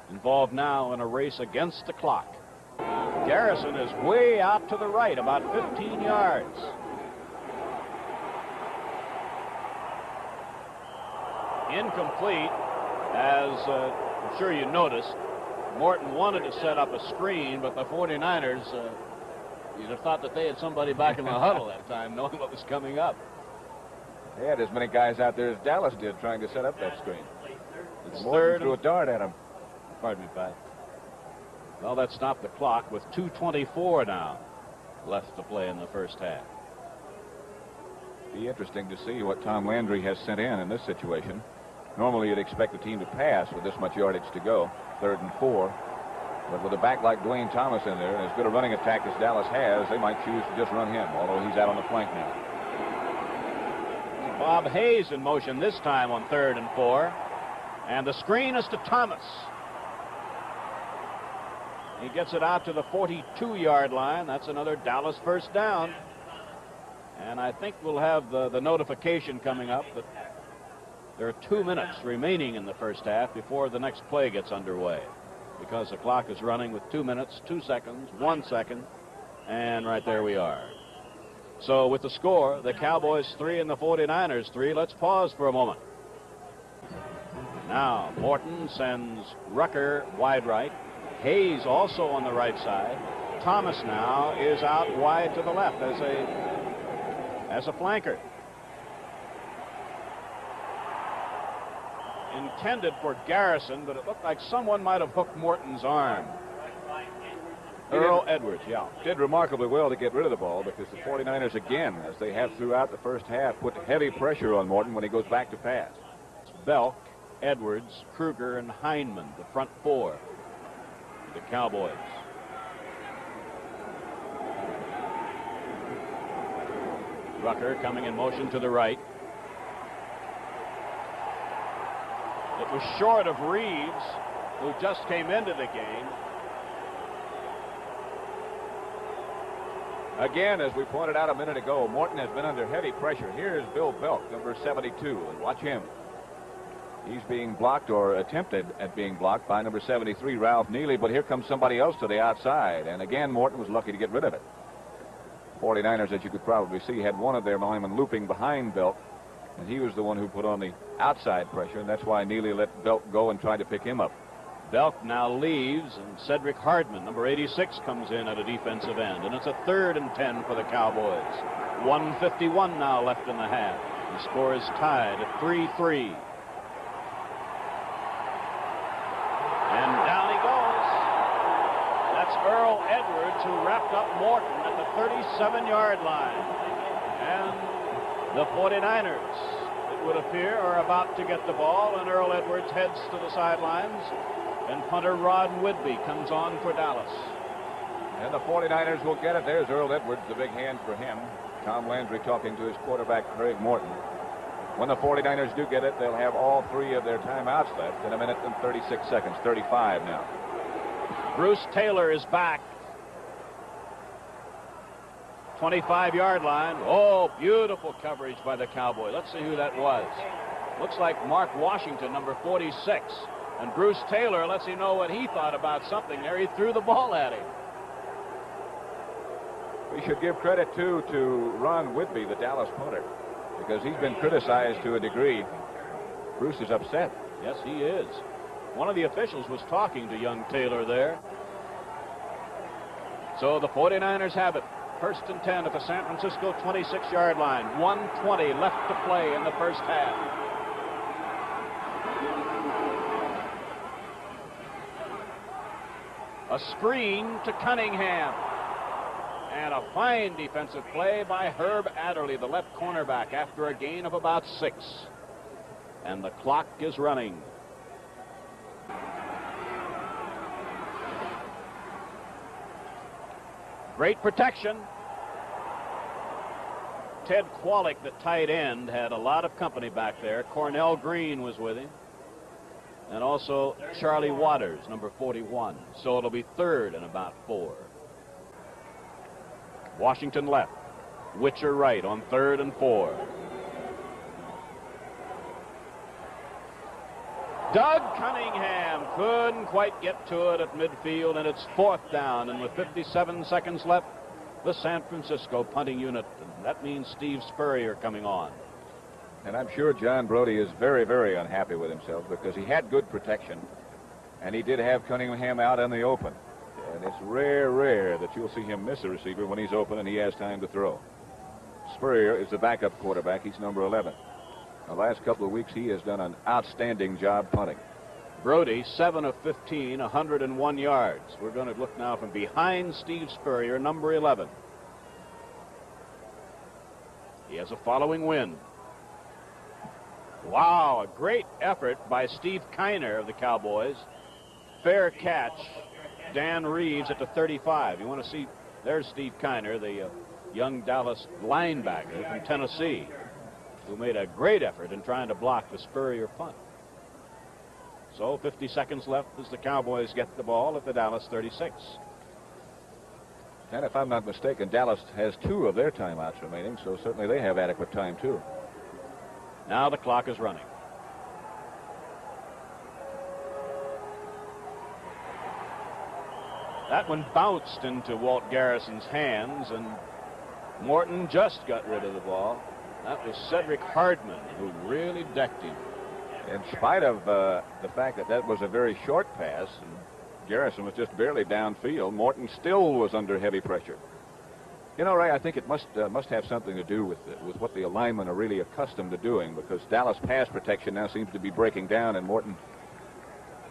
involved now in a race against the clock. Garrison is way out to the right, about 15 yards. Incomplete, as I'm sure you noticed. Morton wanted to set up a screen, but the 49ers, you'd have thought that they had somebody back in the huddle that time, knowing what was coming up. They had as many guys out there as Dallas did trying to set up that screen. It's Morton third. threw a dart at him. Pardon me, Pat. Well, that stopped the clock with 2:24 now left to play in the first half. Be interesting to see what Tom Landry has sent in this situation. Normally, you'd expect the team to pass with this much yardage to go, 3rd and 4. But with a back like Dwayne Thomas in there and as good a running attack as Dallas has, they might choose to just run him, although he's out on the flank now. Bob Hayes in motion this time on 3rd and 4. And the screen is to Thomas. He gets it out to the 42-yard line. That's another Dallas first down. And I think we'll have the notification coming up that there are 2 minutes remaining in the first half before the next play gets underway, because the clock is running with 2 minutes, 2 seconds, 1 second, and right there we are. So with the score, the Cowboys 3 and the 49ers 3, let's pause for a moment. Now Morton sends Rucker wide right. Hayes also on the right side. Thomas now is out wide to the left as a flanker. Intended for Garrison, but it looked like someone might have hooked Morton's arm. Earl Edwards, yeah. Did remarkably well to get rid of the ball, because the 49ers, again, as they have throughout the first half, put heavy pressure on Morton when he goes back to pass. Belk, Edwards, Kruger, and Hindman, the front four. The Cowboys. Rucker coming in motion to the right. It was short of Reeves, who just came into the game. Again, as we pointed out a minute ago, Morton has been under heavy pressure. Here's Bill Belk, number 72, and watch him. He's being blocked, or attempted at being blocked, by number 73, Ralph Neely, but here comes somebody else to the outside, and again, Morton was lucky to get rid of it. 49ers, as you could probably see, had one of their linemen looping behind Belk, and he was the one who put on the outside pressure, and that's why Neely let Belk go and tried to pick him up. Belk now leaves, and Cedric Hardman, number 86, comes in at a defensive end, and it's a 3rd and 10 for the Cowboys. 1:51 now left in the half. The score is tied at 3-3. And down he goes. That's Earl Edwards, who wrapped up Morton at the 37-yard line. And the 49ers, it would appear, are about to get the ball, and Earl Edwards heads to the sidelines, and punter Rod Whitby comes on for Dallas. And the 49ers will get it. There's Earl Edwards, the big hand for him. Tom Landry talking to his quarterback, Craig Morton. When the 49ers do get it, they'll have all 3 of their timeouts left in 1 minute and 36 seconds, 35 now. Bruce Taylor is back. 25-yard line. Oh, beautiful coverage by the Cowboys. Let's see who that was. Looks like Mark Washington, number 46. And Bruce Taylor lets you know what he thought about something there. He threw the ball at him. We should give credit, too, to Ron Whitby, the Dallas punter, because he's been criticized to a degree. Bruce is upset. Yes, he is. One of the officials was talking to young Taylor there. So the 49ers have it. 1st and 10 at the San Francisco 26-yard line. 1:20 left to play in the first half. A screen to Cunningham. And a fine defensive play by Herb Adderley, the left cornerback, after a gain of about 6. And the clock is running. Great protection. Ted Kwolek, the tight end, had a lot of company back there. Cornell Green was with him. And also Charlie Waters, number 41. So it'll be 3rd and about 4. Washington left. Witcher right on 3rd and 4. Doug Cunningham couldn't quite get to it at midfield, and it's 4th down. And with 57 seconds left, the San Francisco punting unit. And that means Steve Spurrier coming on. And I'm sure John Brody is very, very unhappy with himself because he had good protection, and he did have Cunningham out in the open. And it's rare that you'll see him miss a receiver when he's open and he has time to throw. Spurrier is the backup quarterback. He's number 11. The last couple of weeks, he has done an outstanding job punting. Brody, 7 of 15, 101 yards. We're going to look now from behind Steve Spurrier, number 11. He has a following wind. Wow, a great effort by Steve Kiner of the Cowboys. Fair catch. Dan Reeves at the 35. You want to see, there's Steve Kiner, the young Dallas linebacker from Tennessee, who made a great effort in trying to block the Spurrier punt. So 50 seconds left as the Cowboys get the ball at the Dallas 36. And if I'm not mistaken, Dallas has 2 of their timeouts remaining, so certainly they have adequate time too. Now the clock is running. That one bounced into Walt Garrison's hands, and Morton just got rid of the ball. That was Cedric Hardman who really decked him. In spite of the fact that that was a very short pass, and Garrison was just barely downfield, Morton still was under heavy pressure. You know, Ray, I think it must have something to do with what the linemen are really accustomed to doing, because Dallas pass protection now seems to be breaking down, and Morton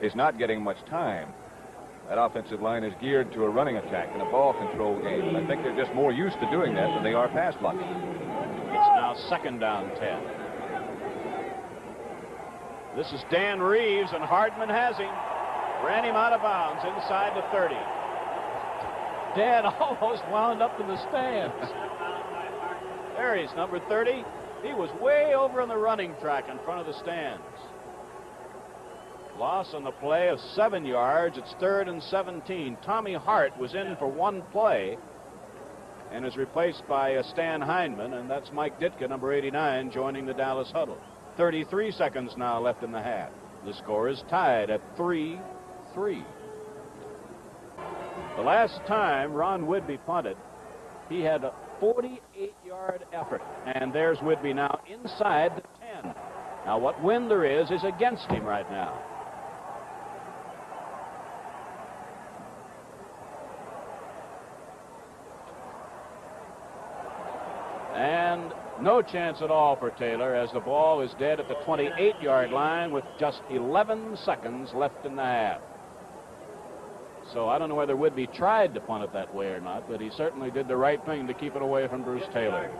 is not getting much time. That offensive line is geared to a running attack and a ball control game, and I think they're just more used to doing that than they are pass blocking. It's now 2nd down 10. This is Dan Reeves, and Hardman has him. Ran him out of bounds inside the 30. Dan almost wound up in the stands. There he is, number 30. He was way over on the running track in front of the stands. Loss on the play of 7 yards. It's 3rd and 17. Tommy Hart was in for 1 play and is replaced by Stan Hindman, and that's Mike Ditka, number 89, joining the Dallas huddle. 33 seconds now left in the half. The score is tied at 3-3. The last time Ron Whidbey punted, he had a 48-yard effort, and there's Whidbey now inside the 10. Now what wind there is against him right now. And no chance at all for Taylor, as the ball is dead at the 28-yard line with just 11 seconds left in the half. So I don't know whether Whidbey tried to punt it that way or not, but he certainly did the right thing to keep it away from Bruce Taylor.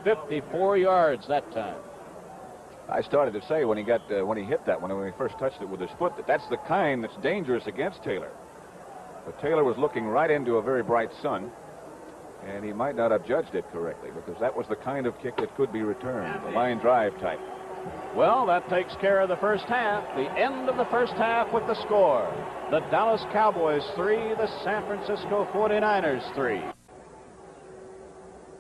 54 yards that time. I started to say when he hit that one, when he first touched it with his foot, that's the kind that's dangerous against Taylor. But Taylor was looking right into a very bright sun, and he might not have judged it correctly, because that was the kind of kick that could be returned, the line drive type. Well, that takes care of the first half. The end of the first half with the score. The Dallas Cowboys 3, the San Francisco 49ers 3.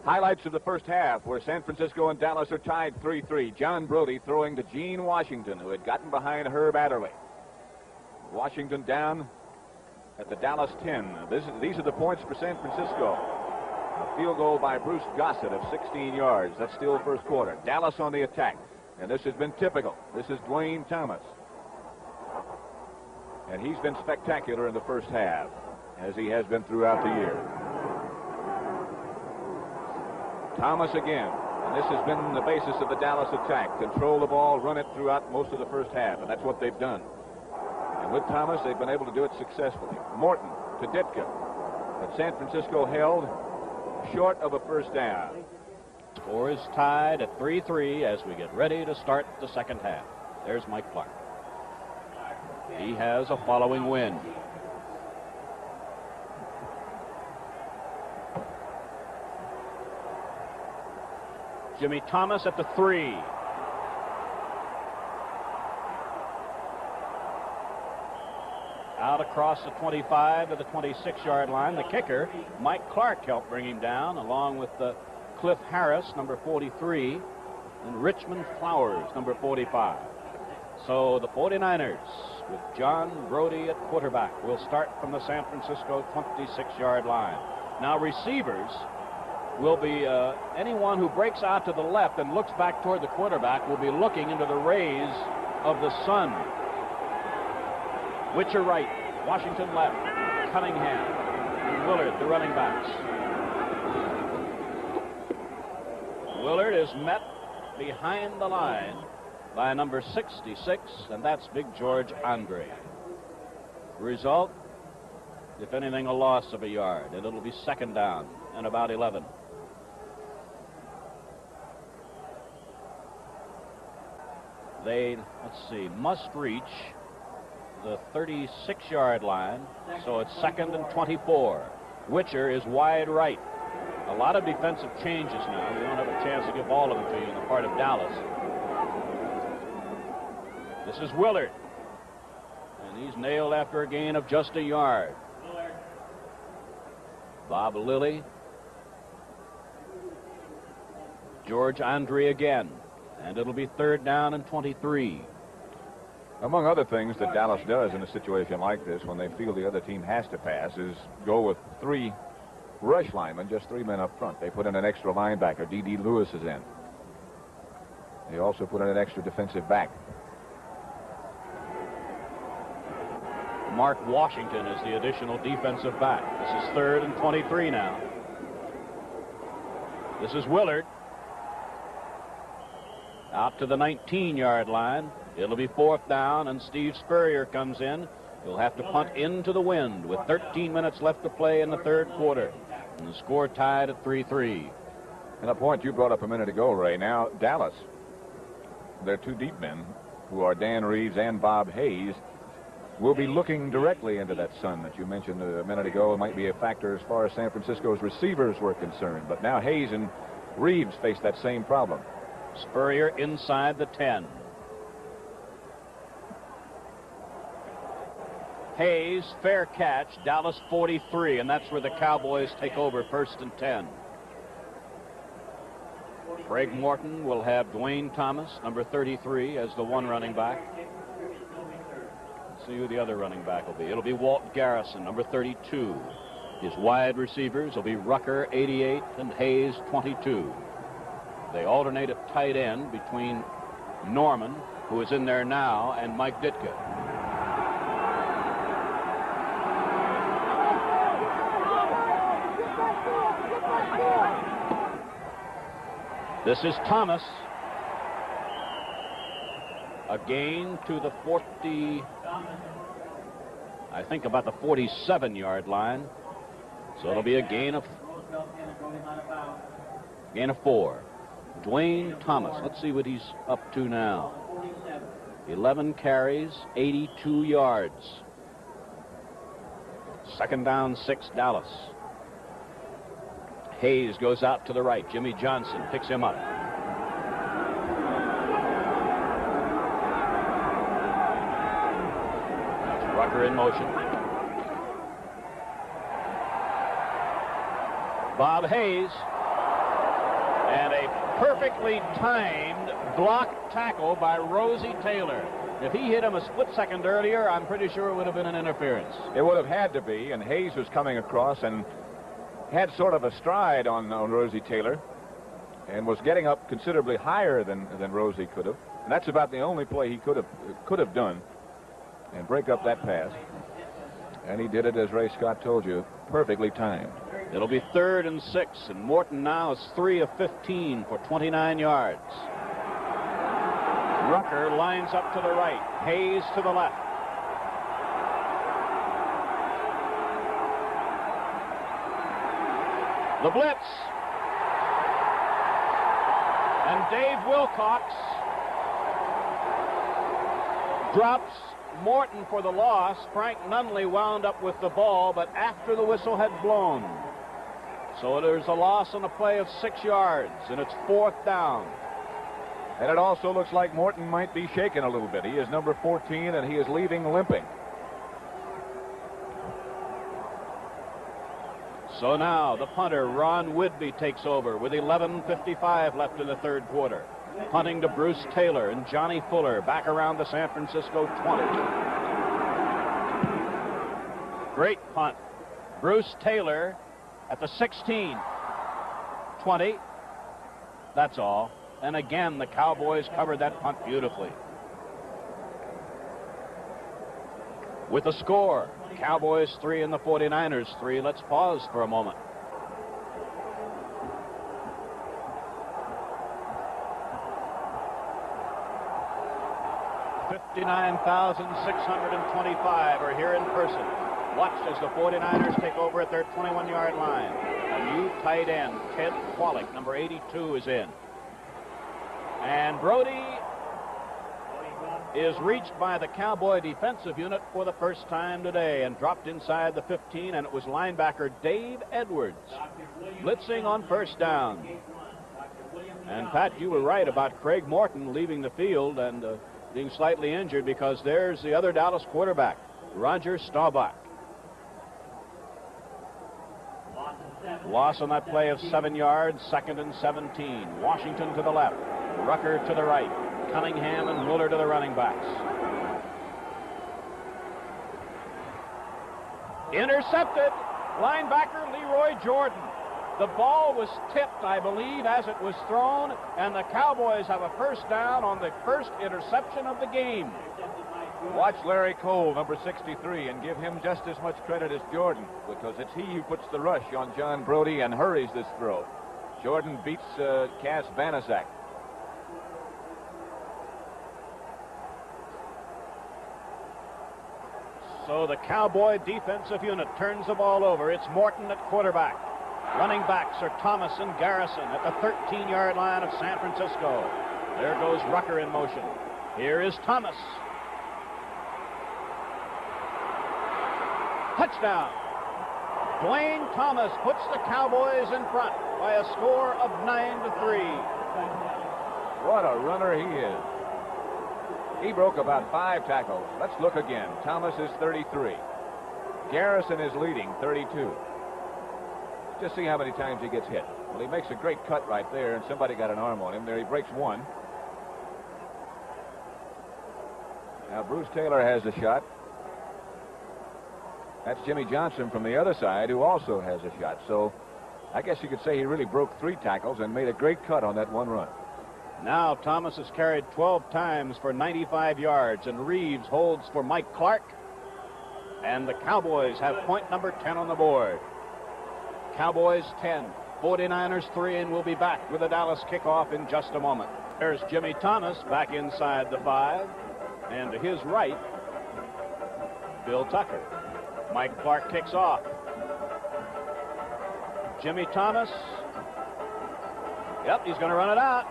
Highlights of the first half, where San Francisco and Dallas are tied 3-3. John Brody throwing to Gene Washington, who had gotten behind Herb Adderley. Washington down at the Dallas 10. These are the points for San Francisco. A field goal by Bruce Gossett of 16 yards. That's still first quarter. Dallas on the attack. And this has been typical. This is Dwayne Thomas. And he's been spectacular in the first half, as he has been throughout the year. Thomas again. And this has been the basis of the Dallas attack. Control the ball, run it throughout most of the first half. And that's what they've done. And with Thomas, they've been able to do it successfully. Morton to Ditka. But San Francisco held short of a first down. Score is tied at 3-3 as we get ready to start the second half. There's Mike Clark. He has a following wind. Jimmy Thomas at the 3. Out across the 25 to the 26-yard line. The kicker, Mike Clark, helped bring him down, along with Cliff Harris, number 43, and Richmond Flowers, number 45. So the 49ers, with John Brody at quarterback, will start from the San Francisco 26-yard line. Now receivers will be anyone who breaks out to the left and looks back toward the quarterback will be looking into the rays of the sun. Witcher right, Washington left, Cunningham, and Willard, the running backs. Willard is met behind the line by number 66, and that's Big George Andre. Result, if anything, a loss of a yard, and it'll be second down and about 11. They, let's see, must reach the 36-yard line, so it's second and 24. Witcher is wide right. A lot of defensive changes now. We don't have a chance to give all of them to you on the part of Dallas. This is Willard, and he's nailed after a gain of just a yard. Bob Lilly. George Andre again, and it'll be third down and 23. Among other things that Dallas does in a situation like this, when they feel the other team has to pass, is go with 3 rush linemen, just 3 men up front. They put in an extra linebacker. D.D. Lewis is in. They also put in an extra defensive back. Mark Washington is the additional defensive back. This is third and 23 now. This is Willard. Out to the 19-yard line. It'll be fourth down, and Steve Spurrier comes in. He'll have to punt into the wind with 13 minutes left to play in the third quarter. And the score tied at 3-3. And a point you brought up a minute ago, Ray. Now, Dallas, their 2 deep men, who are Dan Reeves and Bob Hayes, will be looking directly into that sun that you mentioned a minute ago. It might be a factor as far as San Francisco's receivers were concerned. But now Hayes and Reeves face that same problem. Spurrier inside the 10. Hayes, fair catch, Dallas 43, and that's where the Cowboys take over first and 10. Craig Morton will have Dwayne Thomas, number 33, as the 1 running back. Let's see who the other running back will be. It'll be Walt Garrison, number 32. His wide receivers will be Rucker, 88, and Hayes, 22. They alternate at tight end between Norman, who is in there now, and Mike Ditka. This is Thomas. A gain to the 40, I think about the 47-yard line. So it'll be a gain of 4. Dwayne Thomas, let's see what he's up to now. 11 carries, 82 yards. Second down, 6, Dallas. Hayes goes out to the right. Jimmy Johnson picks him up. That's Rucker in motion. Bob Hayes, and a perfectly timed block tackle by Rosie Taylor. If he hit him a split second earlier, I'm pretty sure it would have been an interference. It would have had to be, and Hayes was coming across and had sort of a stride on Rosie Taylor and was getting up considerably higher than Rosie could have. And that's about the only play he could have done and break up that pass. And he did it, as Ray Scott told you, perfectly timed. It'll be third and 6, and Morton now is 3 of 15 for 29 yards. Rucker lines up to the right. Hayes to the left. The blitz. And Dave Wilcox drops Morton for the loss. Frank Nunley wound up with the ball, but after the whistle had blown. So there's a loss on a play of 6 yards, and it's fourth down. And it also looks like Morton might be shaken a little bit. He is number 14, and he is leaving limping. So now the punter, Ron Whidbey, takes over with 11:55 left in the third quarter. Punting to Bruce Taylor and Johnny Fuller back around the San Francisco 20. Great punt. Bruce Taylor at the 16. 20. That's all. And again, the Cowboys covered that punt beautifully. With the score, Cowboys 3 and the 49ers 3. Let's pause for a moment. $59,625 are here in person. Watch as the 49ers take over at their 21-yard line. A new tight end, Ted Kwolek, number 82, is in. And Brody is reached by the Cowboy defensive unit for the first time today and dropped inside the 15, and it was linebacker Dave Edwards blitzing on first down. And Pat, you were right about Craig Morton leaving the field and being slightly injured, because there's the other Dallas quarterback, Roger Staubach. Loss on that play of 7 yards, 2nd and 17. Washington to the left, Rucker to the right, Cunningham and Muller to the running backs. Intercepted, linebacker Leroy Jordan. The ball was tipped, I believe, as it was thrown, and the Cowboys have a first down on the first interception of the game. Watch Larry Cole, number 63, and give him just as much credit as Jordan, because it's he who puts the rush on John Brody and hurries this throw. Jordan beats Cass Banaszak. So the Cowboy defensive unit turns the ball over. It's Morton at quarterback. Running backs are Thomas and Garrison at the 13-yard line of San Francisco. There goes Rucker in motion. Here is Thomas. Touchdown. Dwayne Thomas puts the Cowboys in front by a score of 9-3. What a runner he is. He broke about 5 tackles. Let's look again. Thomas is 33. Garrison is leading, 32. Just see how many times he gets hit. Well, he makes a great cut right there, and somebody got an arm on him. There he breaks one. Now Bruce Taylor has a shot. That's Jimmy Johnson from the other side, who also has a shot. So I guess you could say he really broke 3 tackles and made a great cut on that one run. Now Thomas has carried 12 times for 95 yards, and Reeves holds for Mike Clark. And the Cowboys have point number 10 on the board. Cowboys 10, 49ers 3, and we'll be back with the Dallas kickoff in just a moment. There's Jimmy Thomas back inside the 5, and to his right, Bill Tucker. Mike Clark kicks off. Jimmy Thomas. Yep, he's going to run it out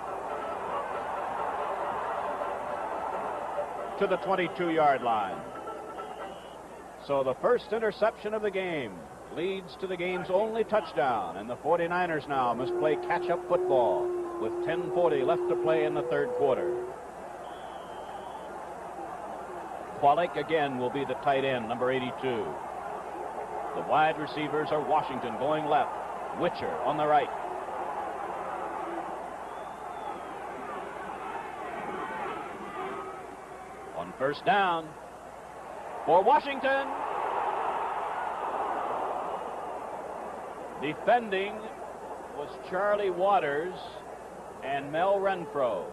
to the 22-yard line. So the first interception of the game leads to the game's only touchdown, and the 49ers now must play catch-up football with 10:40 left to play in the third quarter. Kwolek again will be the tight end, number 82. The wide receivers are Washington going left, Witcher on the right. On first down for Washington. Defending was Charlie Waters and Mel Renfro.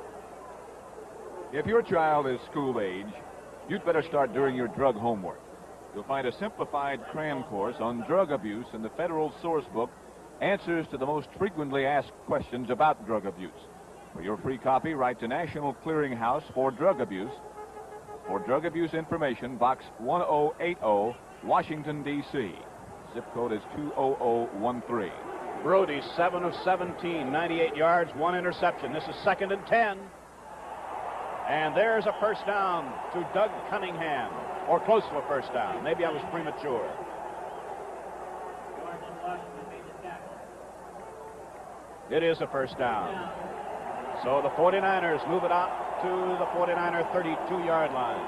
If your child is school age, you'd better start doing your drug homework. You'll find a simplified cram course on drug abuse in the Federal Source Book, Answers to the Most Frequently Asked Questions About Drug Abuse. For your free copy, write to National Clearinghouse for Drug Abuse. For drug abuse information, Box 1080, Washington, D.C. Zip code is 20013. Brody, 7 of 17, 98 yards, 1 interception. This is 2nd and 10. And there's a first down to Doug Cunningham, or close to a first down. Maybe I was premature. It is a first down. So the 49ers move it out to the 49er 32-yard line.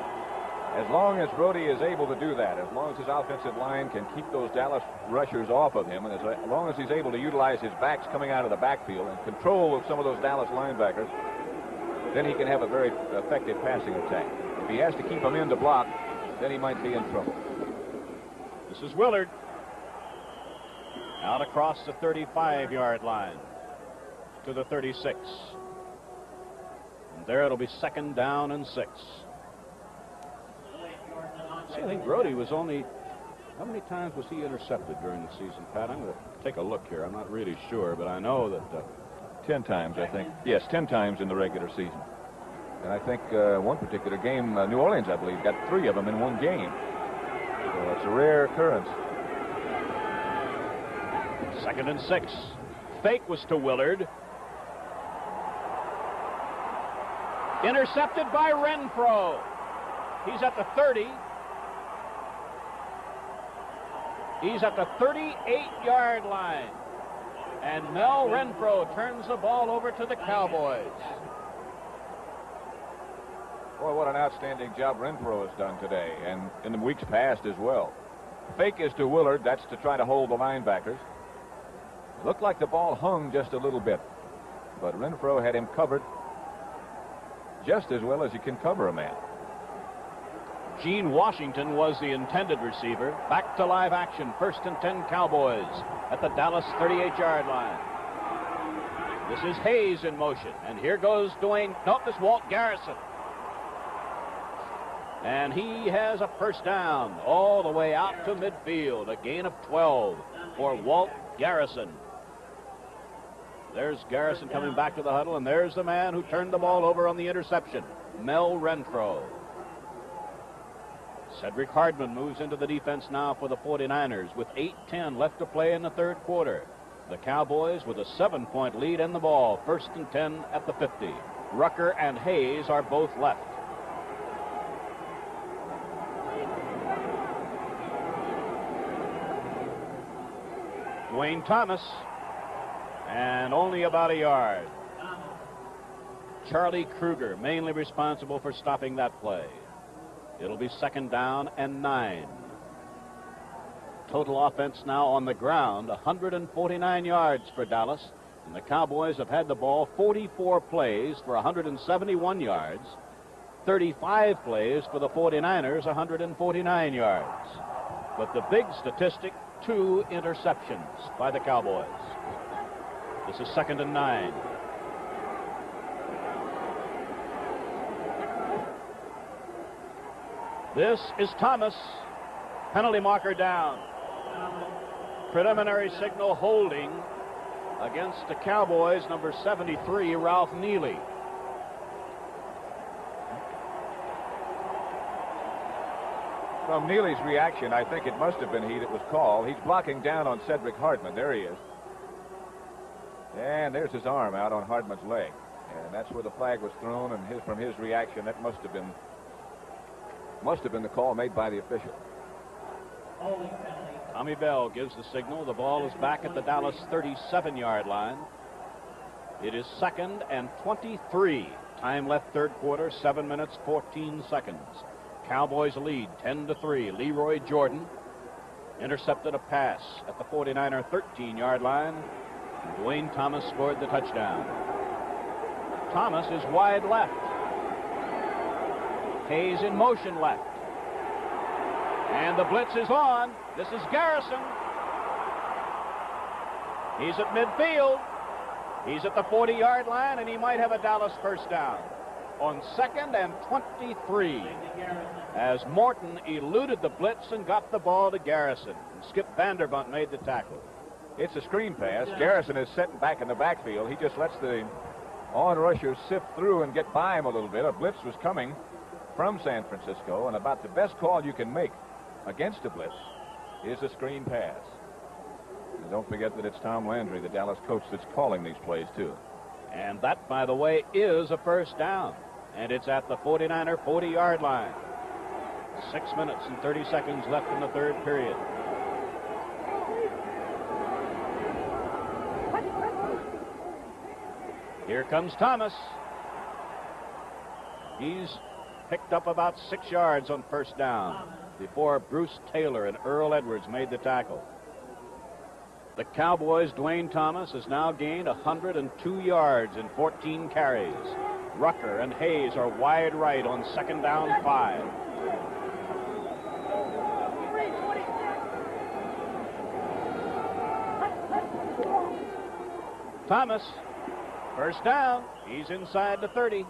As long as Brody is able to do that, as long as his offensive line can keep those Dallas rushers off of him, and as long as he's able to utilize his backs coming out of the backfield and control of some of those Dallas linebackers, then he can have a very effective passing attack. If he has to keep them in to block, then he might be in trouble. This is Willard. Out across the 35-yard line to the 36. And there it'll be 2nd down and 6. See, I think Brody was only, how many times was he intercepted during the season, Pat? I'm going to take a look here. I'm not really sure, but I know that 10 times, I think. Yes, 10 times in the regular season. And I think one particular game, New Orleans, I believe, got 3 of them in one game. So it's a rare occurrence. 2nd and 6. Fake was to Willard. Intercepted by Renfro. He's at the 30. He's at the 38-yard line. And Mel Renfro turns the ball over to the Cowboys. Boy, what an outstanding job Renfro has done today, and in the weeks past as well. Fake is to Willard. That's to try to hold the linebackers. Looked like the ball hung just a little bit, but Renfro had him covered just as well as you can cover a man. Gene Washington was the intended receiver. Back to live action. 1st and 10 Cowboys at the Dallas 38-yard line. This is Hayes in motion. And here goes Dwayne. Nope, this Walt Garrison. And he has a 1st down all the way out to midfield. A gain of 12 for Walt Garrison. There's Garrison coming back to the huddle, and there's the man who turned the ball over on the interception, Mel Renfro. Cedric Hardman moves into the defense now for the 49ers with 8:10 left to play in the 3rd quarter. The Cowboys with a 7-point lead in the ball. 1st and 10 at the 50. Rucker and Hayes are both left. Dwayne Thomas, and only about a yard. Charlie Kruger mainly responsible for stopping that play. It'll be 2nd down and 9. Total offense now on the ground, 149 yards for Dallas. And the Cowboys have had the ball 44 plays for 171 yards. 35 plays for the 49ers, 149 yards. But the big statistic, 2 interceptions by the Cowboys. This is 2nd and 9. This is Thomas. Penalty marker down. Preliminary signal holding against the Cowboys, number 73, Ralph Neely. From Neely's reaction, I think it must have been he that was called. He's blocking down on Cedric Hardman. There he is. And there's his arm out on Hardman's leg. And that's where the flag was thrown, and from his reaction, that must have been the call made by the official. Tommy Bell gives the signal. The ball is back at the Dallas 37-yard line. It is 2nd and 23. Time left 3rd quarter, 7 minutes, 14 seconds. Cowboys lead 10-3. Leroy Jordan intercepted a pass at the 49er 13-yard line. Dwayne Thomas scored the touchdown. Thomas is wide left. Hayes in motion left. And the blitz is on. This is Garrison. He's at midfield. He's at the 40-yard line, and he might have a Dallas 1st down. On 2nd and 23, as Morton eluded the blitz and got the ball to Garrison. And Skip Vanderbunt made the tackle. It's a screen pass. Garrison is sitting back in the backfield. He just lets the on-rushers sift through and get by him a little bit. A blitz was coming from San Francisco, and about the best call you can make against a blitz is a screen pass. And don't forget that it's Tom Landry, the Dallas coach, that's calling these plays too. And that, by the way, is a 1st down. And it's at the 49er 40-yard line. 6 minutes and 30 seconds left in the 3rd period. Here comes Thomas. He's picked up about 6 yards on 1st down before Bruce Taylor and Earl Edwards made the tackle. The Cowboys' Dwayne Thomas has now gained 102 yards in 14 carries. Rucker and Hayes are wide right on 2nd down 5. Thomas, first down. He's inside the 30.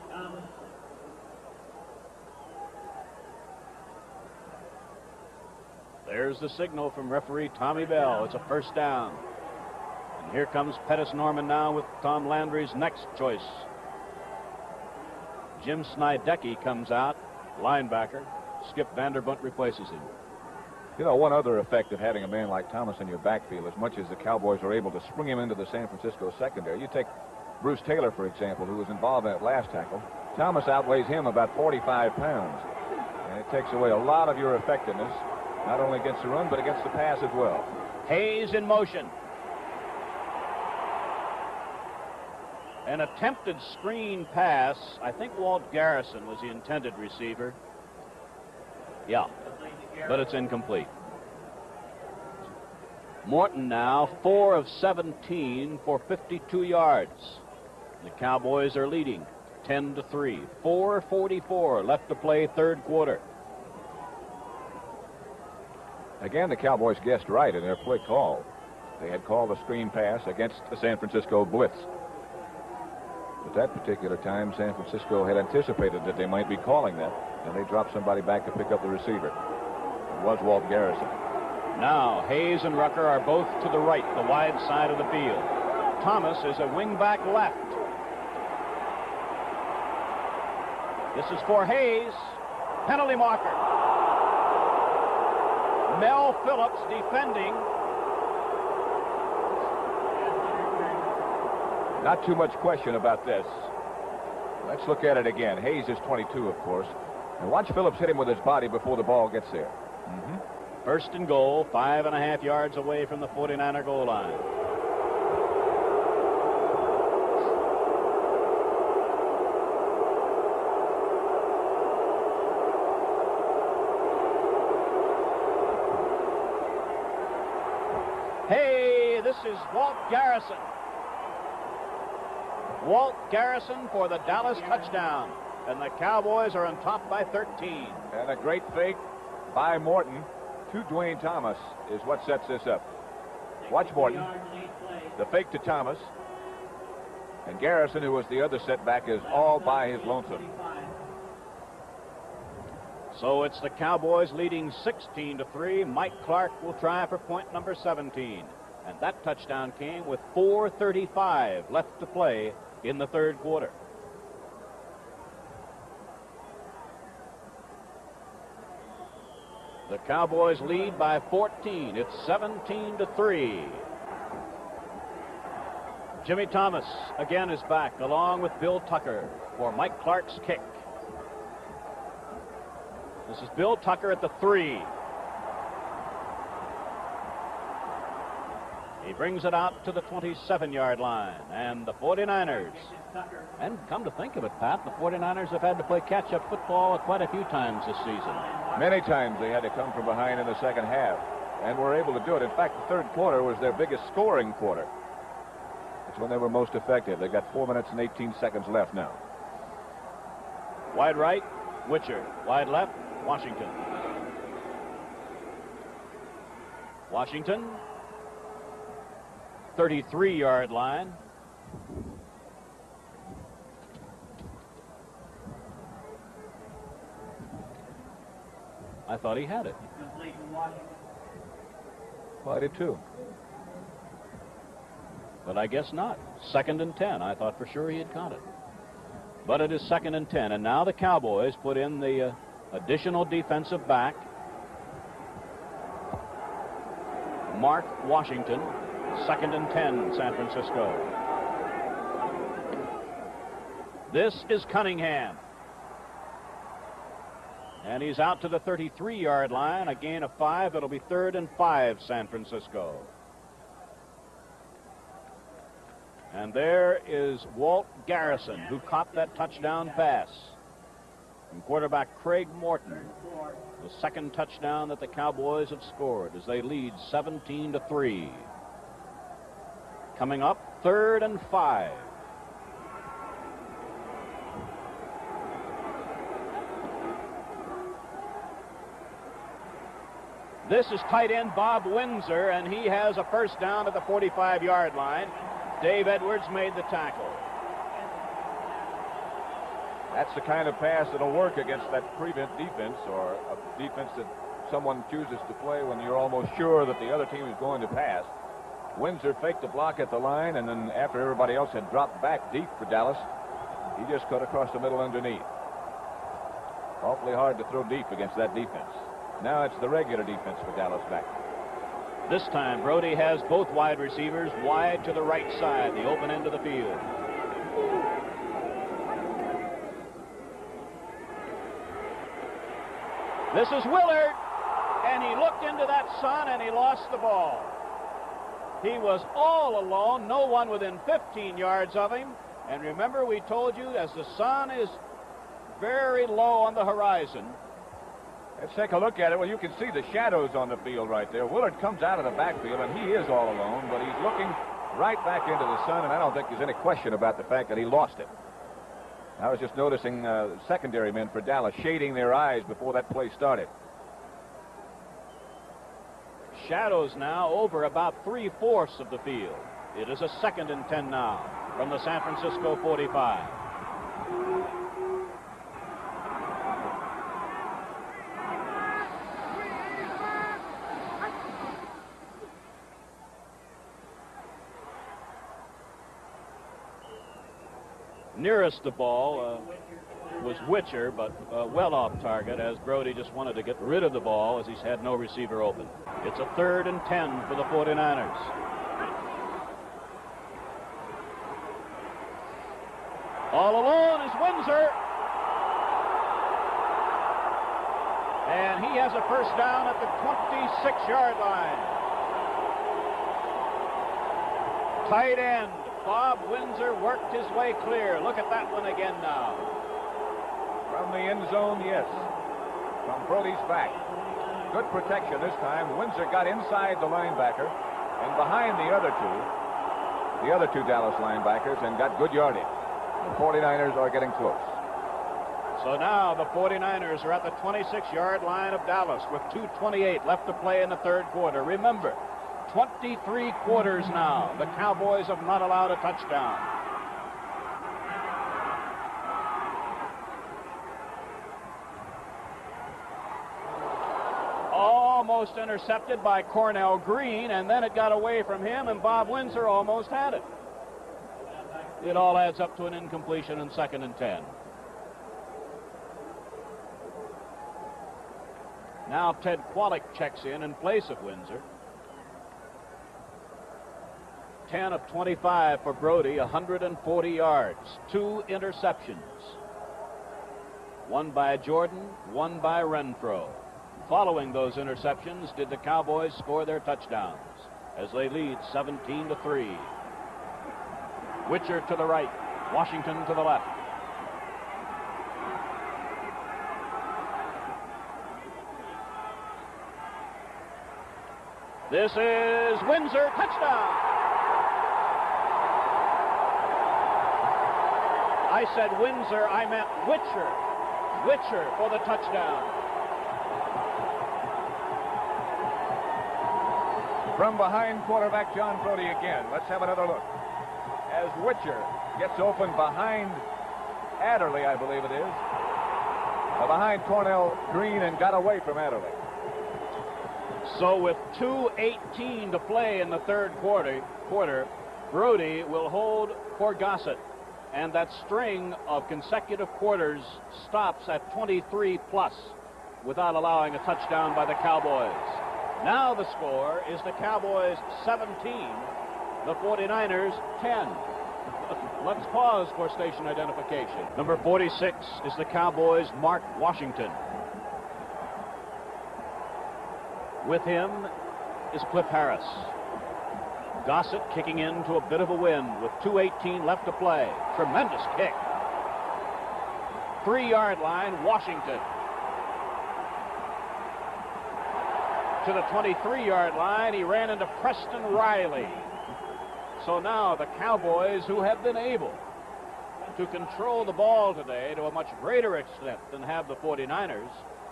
There's the signal from referee Tommy Bell. It's a first down. And here comes Pettis Norman now with Tom Landry's next choice. Jim Snydecki comes out, linebacker. Skip Vanderbunt replaces him. You know, one other effect of having a man like Thomas in your backfield, as much as the Cowboys are able to spring him into the San Francisco secondary. You take Bruce Taylor, for example, who was involved in that last tackle. Thomas outweighs him about 45 pounds. And it takes away a lot of your effectiveness, not only against the run, but against the pass as well. Hayes in motion. An attempted screen pass. I think Walt Garrison was the intended receiver. Yeah, but it's incomplete. Morton now 4 of 17 for 52 yards. The Cowboys are leading 10-3. 4:44 left to play, third quarter. Again, the Cowboys guessed right in their play call. They had called a screen pass against the San Francisco blitz. At that particular time, San Francisco had anticipated that they might be calling that, and they dropped somebody back to pick up the receiver. It was Walt Garrison. Now, Hayes and Rucker are both to the right, the wide side of the field. Thomas is a wingback left. This is for Hayes. Penalty marker. Mel Phillips defending. Not too much question about this. Let's look at it again. Hayes is 22, of course. And watch Phillips hit him with his body before the ball gets there. First and goal, 5.5 yards away from the 49er goal line. Hey, this is Walt Garrison. Walt Garrison for the Dallas touchdown. And the Cowboys are on top by 13. And a great fake by Morton to Dwayne Thomas is what sets this up. Watch Morton. The fake to Thomas. And Garrison, who was the other setback, is all by his lonesome. So it's the Cowboys leading 16-3. Mike Clark will try for point number 17. And that touchdown came with 4:35 left to play in the third quarter. The Cowboys lead by 14. It's 17-3. Jimmy Thomas again is back along with Bill Tucker for Mike Clark's kick. This is Bill Tucker at the 3. He brings it out to the 27-yard line, and the 49ers. And come to think of it, Pat, the 49ers have had to play catch-up football quite a few times this season. Many times they had to come from behind in the second half, and were able to do it. In fact, the third quarter was their biggest scoring quarter. It's when they were most effective. They got 4 minutes and 18 seconds left now. Wide right, Witcher. Wide left, Washington. Washington, 33-yard line. I thought he had it. Well, I did too. But I guess not. 2nd and 10. I thought for sure he had caught it. But it is 2nd and 10. And now the Cowboys put in the additional defensive back, Mark Washington. 2nd and 10, San Francisco. This is Cunningham. And he's out to the 33-yard line, a gain of 5. It'll be 3rd and 5, San Francisco. And there is Walt Garrison, who caught that touchdown pass from quarterback Craig Morton. The second touchdown that the Cowboys have scored as they lead 17-3. Coming up, 3rd and 5. This is tight end Bob Windsor, and he has a first down at the 45-yard line. Dave Edwards made the tackle. That's the kind of pass that'll work against that prevent defense, or a defense that someone chooses to play when you're almost sure that the other team is going to pass. Windsor faked the block at the line, and then after everybody else had dropped back deep for Dallas, he just cut across the middle underneath. Awfully hard to throw deep against that defense. Now it's the regular defense for Dallas back. This time, Brody has both wide receivers wide to the right side, the open end of the field. This is Willard, and he looked into that sun and he lost the ball. He was all alone, no one within 15 yards of him. And remember, we told you, as the sun is very low on the horizon. Let's take a look at it. Well, you can see the shadows on the field right there. Willard comes out of the backfield, and he is all alone, but he's looking right back into the sun, and I don't think there's any question about the fact that he lost it. I was just noticing secondary men for Dallas shading their eyes before that play started. Shadows now over about 3/4 of the field. It is a 2nd and 10 now from the San Francisco 45. Nearest the ball was Witcher, but well off target, as Brody just wanted to get rid of the ball as he's had no receiver open. It's a 3rd and 10 for the 49ers. All alone is Windsor. And he has a first down at the 26-yard line. Tight end Bob Windsor worked his way clear. Look at that one again now. From the end zone, yes. From Brody's back. Good protection this time. Windsor got inside the linebacker and behind the other two Dallas linebackers, and got good yardage. The 49ers are getting close. So now the 49ers are at the 26-yard line of Dallas with 2:28 left to play in the 3rd quarter. Remember, 23 quarters now. The Cowboys have not allowed a touchdown. Almost intercepted by Cornell Green, and then it got away from him, and Bob Windsor almost had it. It all adds up to an incompletion in 2nd and 10. Now Ted Qualick checks in place of Windsor. 10 of 25 for Brody, 140 yards, 2 interceptions. One by Jordan, one by Renfro. Following those interceptions, did the Cowboys score their touchdowns as they lead 17-3. Witcher to the right, Washington to the left. This is Windsor, touchdown. I said Windsor, I meant Witcher. Witcher for the touchdown. From behind quarterback John Brody again. Let's have another look. As Witcher gets open behind Adderley, I believe it is. Behind Cornell Green, and got away from Adderley. So with 2:18 to play in the 3rd quarter, Brody will hold for Gossett. And that string of consecutive quarters stops at 23 plus without allowing a touchdown by the Cowboys. Now the score is the Cowboys 17, the 49ers 10. Let's pause for station identification. Number 46 is the Cowboys' Mark Washington. With him is Cliff Harris. Gossett kicking into a bit of a wind with 2:18 left to play. Tremendous kick. 3-yard line, Washington. To the 23-yard line, he ran into Preston Riley. So now the Cowboys, who have been able to control the ball today to a much greater extent than have the 49ers,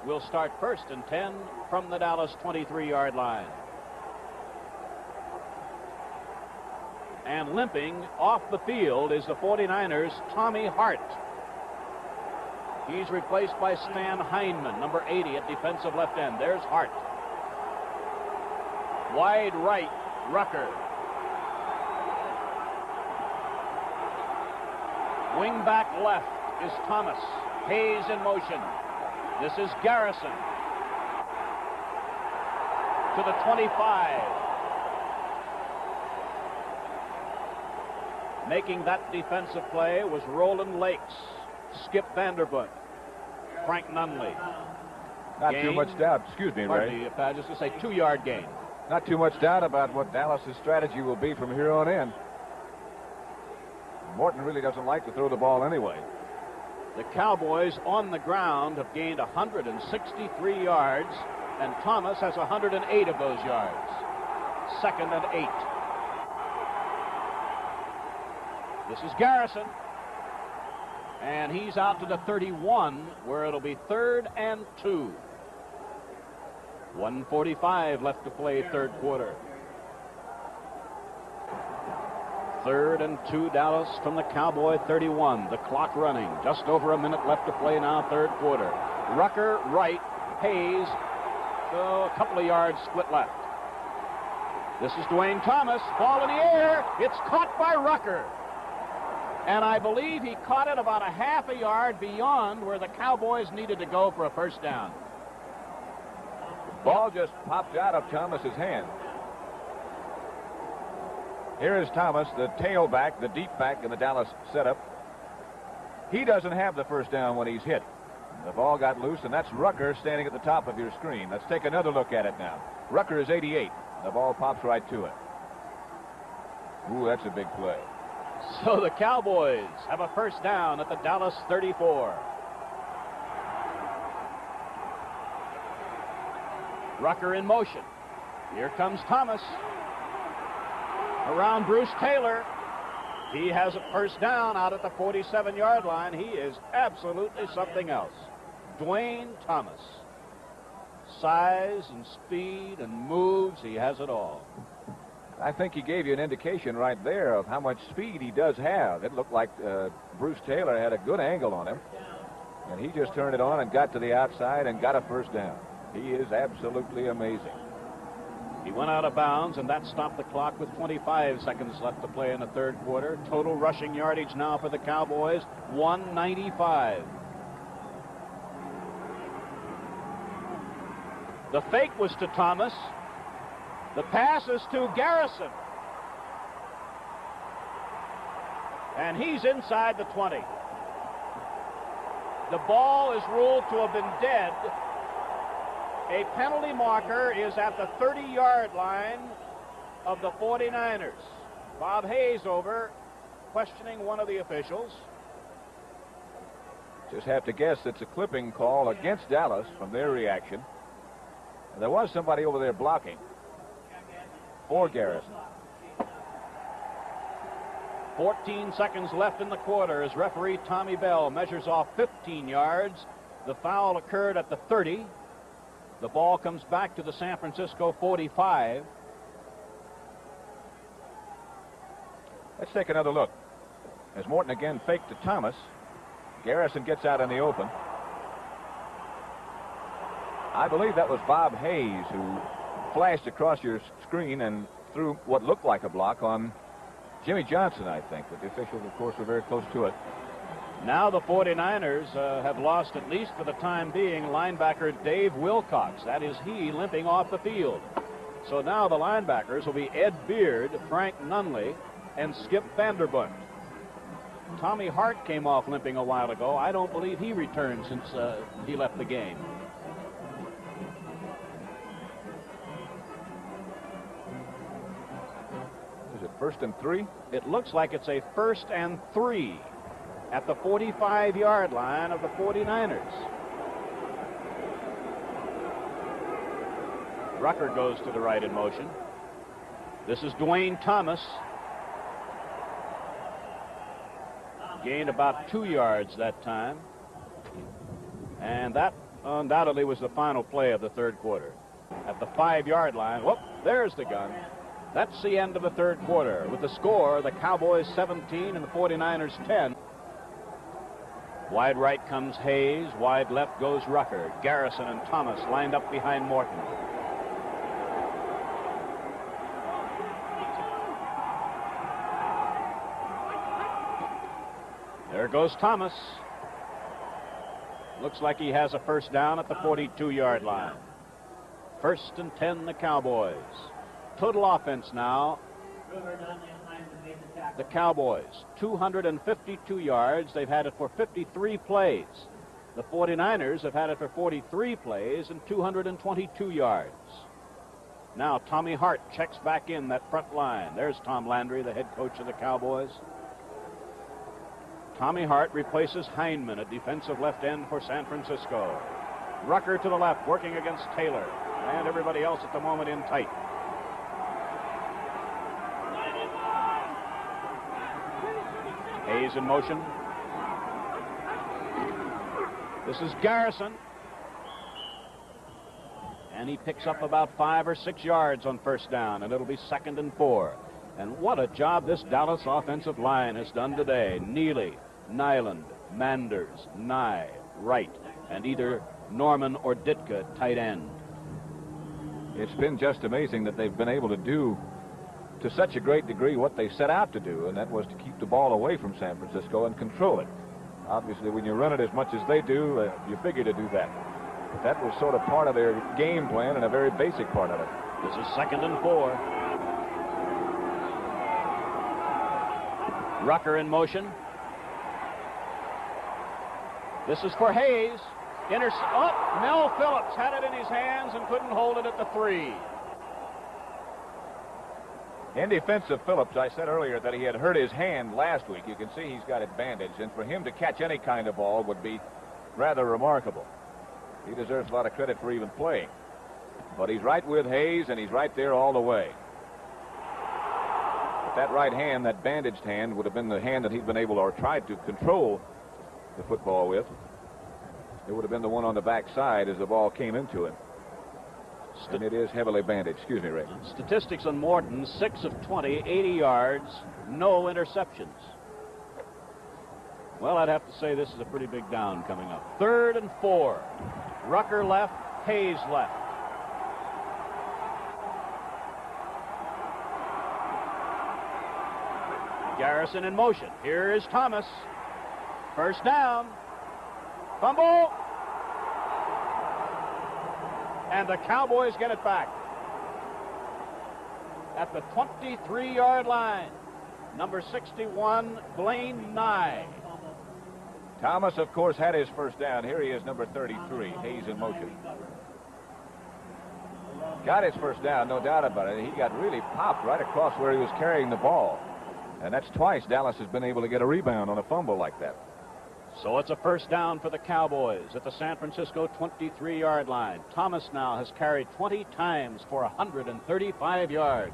will start first and 10 from the Dallas 23-yard line. And limping off the field is the 49ers' Tommy Hart. He's replaced by Stan Heineman, number 80 at defensive left end. There's Hart. Wide right, Rucker. Wing back left is Thomas. Hayes in motion. This is Garrison. To the 25. Making that defensive play was Roland Lakes, Skip Vanderbunt, Frank Nunley. Not too much doubt. Excuse me, Ray. Pardon me, just to say 2-yard gain. Not too much doubt about what Dallas's strategy will be from here on in. Morton really doesn't like to throw the ball anyway. The Cowboys on the ground have gained 163 yards, and Thomas has 108 of those yards. 2nd and 8. This is Garrison. And he's out to the 31, where it'll be 3rd and 2. 1:45 left to play, third quarter. 3rd and 2, Dallas from the Cowboy 31. The clock running. Just over a minute left to play now, third quarter. Rucker right. Hayes. A couple of yards split left. This is Dwayne Thomas. Ball in the air. It's caught by Rucker. And I believe he caught it about a half a yard beyond where the Cowboys needed to go for a first down. Ball just popped out of Thomas's hand. Here is Thomas, the tailback, the deep back in the Dallas setup. He doesn't have the first down when he's hit. The ball got loose, and that's Rucker standing at the top of your screen. Let's take another look at it now. Rucker is 88. The ball pops right to it. Ooh, that's a big play. So the Cowboys have a first down at the Dallas 34. Rucker in motion. Here comes Thomas. Around Bruce Taylor. He has a first down out at the 47-yard line. He is absolutely something else. Dwayne Thomas. Size and speed and moves, he has it all. I think he gave you an indication right there of how much speed he does have. It looked like Bruce Taylor had a good angle on him, and he just turned it on and got to the outside and got a first down. He is absolutely amazing. He went out of bounds, and that stopped the clock with 25 seconds left to play in the third quarter. Total rushing yardage now for the Cowboys, 195. The fake was to Thomas. The pass is to Garrison. And he's inside the 20. The ball is ruled to have been dead. A penalty marker is at the 30-yard line of the 49ers. Bob Hayes over, questioning one of the officials. Just have to guess it's a clipping call against Dallas from their reaction. And there was somebody over there blocking for Garrison. 14 seconds left in the quarter as referee Tommy Bell measures off 15 yards. The foul occurred at the 30. The ball comes back to the San Francisco 45. Let's take another look. As Morton again faked to Thomas, Garrison gets out in the open. I believe that was Bob Hayes who flashed across your screen and threw what looked like a block on Jimmy Johnson, I think. But the officials, of course, were very close to it. Now the 49ers have lost, at least for the time being, linebacker Dave Wilcox. That is he limping off the field. So now the linebackers will be Ed Beard, Frank Nunley, and Skip Vanderbunt. Tommy Hart came off limping a while ago. I don't believe he returned since he left the game. Is it 1st and 3? It looks like it's a 1st and 3 at the 45-yard line of the 49ers. Rucker goes to the right in motion. This is Dwayne Thomas. Gained about 2 yards that time. And that undoubtedly was the final play of the third quarter. At the 5-yard line, whoop, there's the gun. That's the end of the third quarter. With the score, the Cowboys 17 and the 49ers 10. Wide right comes Hayes. Wide left goes Rucker. Garrison and Thomas lined up behind Morton. There goes Thomas. Looks like he has a first down at the 42-yard line. 1st and 10, the Cowboys. Total offense now. The Cowboys, 252 yards. They've had it for 53 plays. The 49ers have had it for 43 plays and 222 yards. Now Tommy Hart checks back in that front line. There's Tom Landry, the head coach of the Cowboys. Tommy Hart replaces Heineman, a defensive left end for San Francisco. Rucker to the left, working against Taylor. And everybody else at the moment in tight. Hayes in motion. This is Garrison. And he picks up about 5 or 6 yards on first down, and it'll be 2nd and 4. And what a job this Dallas offensive line has done today. Neely, Nyland, Manders, Nye, Wright, and either Norman or Ditka tight end. It's been just amazing that they've been able to do to such a great degree what they set out to do, and that was to keep the ball away from San Francisco and control it. Obviously, when you run it as much as they do, you figure to do that. But that was sort of part of their game plan and a very basic part of it. This is 2nd and 4. Rucker in motion. This is for Hayes. Mel Phillips had it in his hands and couldn't hold it at the 3. In defense of Phillips, I said earlier that he had hurt his hand last week. You can see he's got it bandaged, and for him to catch any kind of ball would be rather remarkable. He deserves a lot of credit for even playing. But he's right with Hayes, and he's right there all the way. But that right hand, that bandaged hand, would have been the hand that he'd been able or tried to control the football with. It would have been the one on the backside as the ball came into him. And it is heavily bandaged. Excuse me, Ray. Statistics on Morton, 6 of 20, 80 yards, no interceptions. Well, I'd have to say this is a pretty big down coming up. 3rd and 4. Rucker left, Hayes left. Garrison in motion. Here is Thomas. First down. Fumble. And the Cowboys get it back. At the 23-yard line. Number 61, Blaine Nye. Thomas, of course, had his first down. Here he is, number 33, Hayes in motion. Got his first down, no doubt about it. He got really popped right across where he was carrying the ball. And that's twice Dallas has been able to get a rebound on a fumble like that. So it's a first down for the Cowboys at the San Francisco 23-yard line. Thomas now has carried 20 times for 135 yards.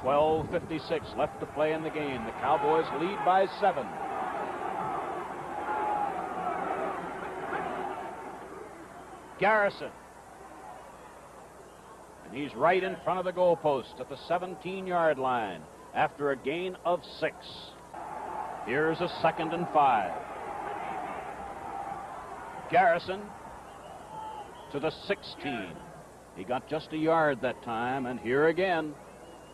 12:56 left to play in the game. The Cowboys lead by 7. Garrison. And he's right in front of the goalpost at the 17-yard line after a gain of 6. Here's a 2nd and 5. Garrison to the 16. He got just a yard that time, and here again,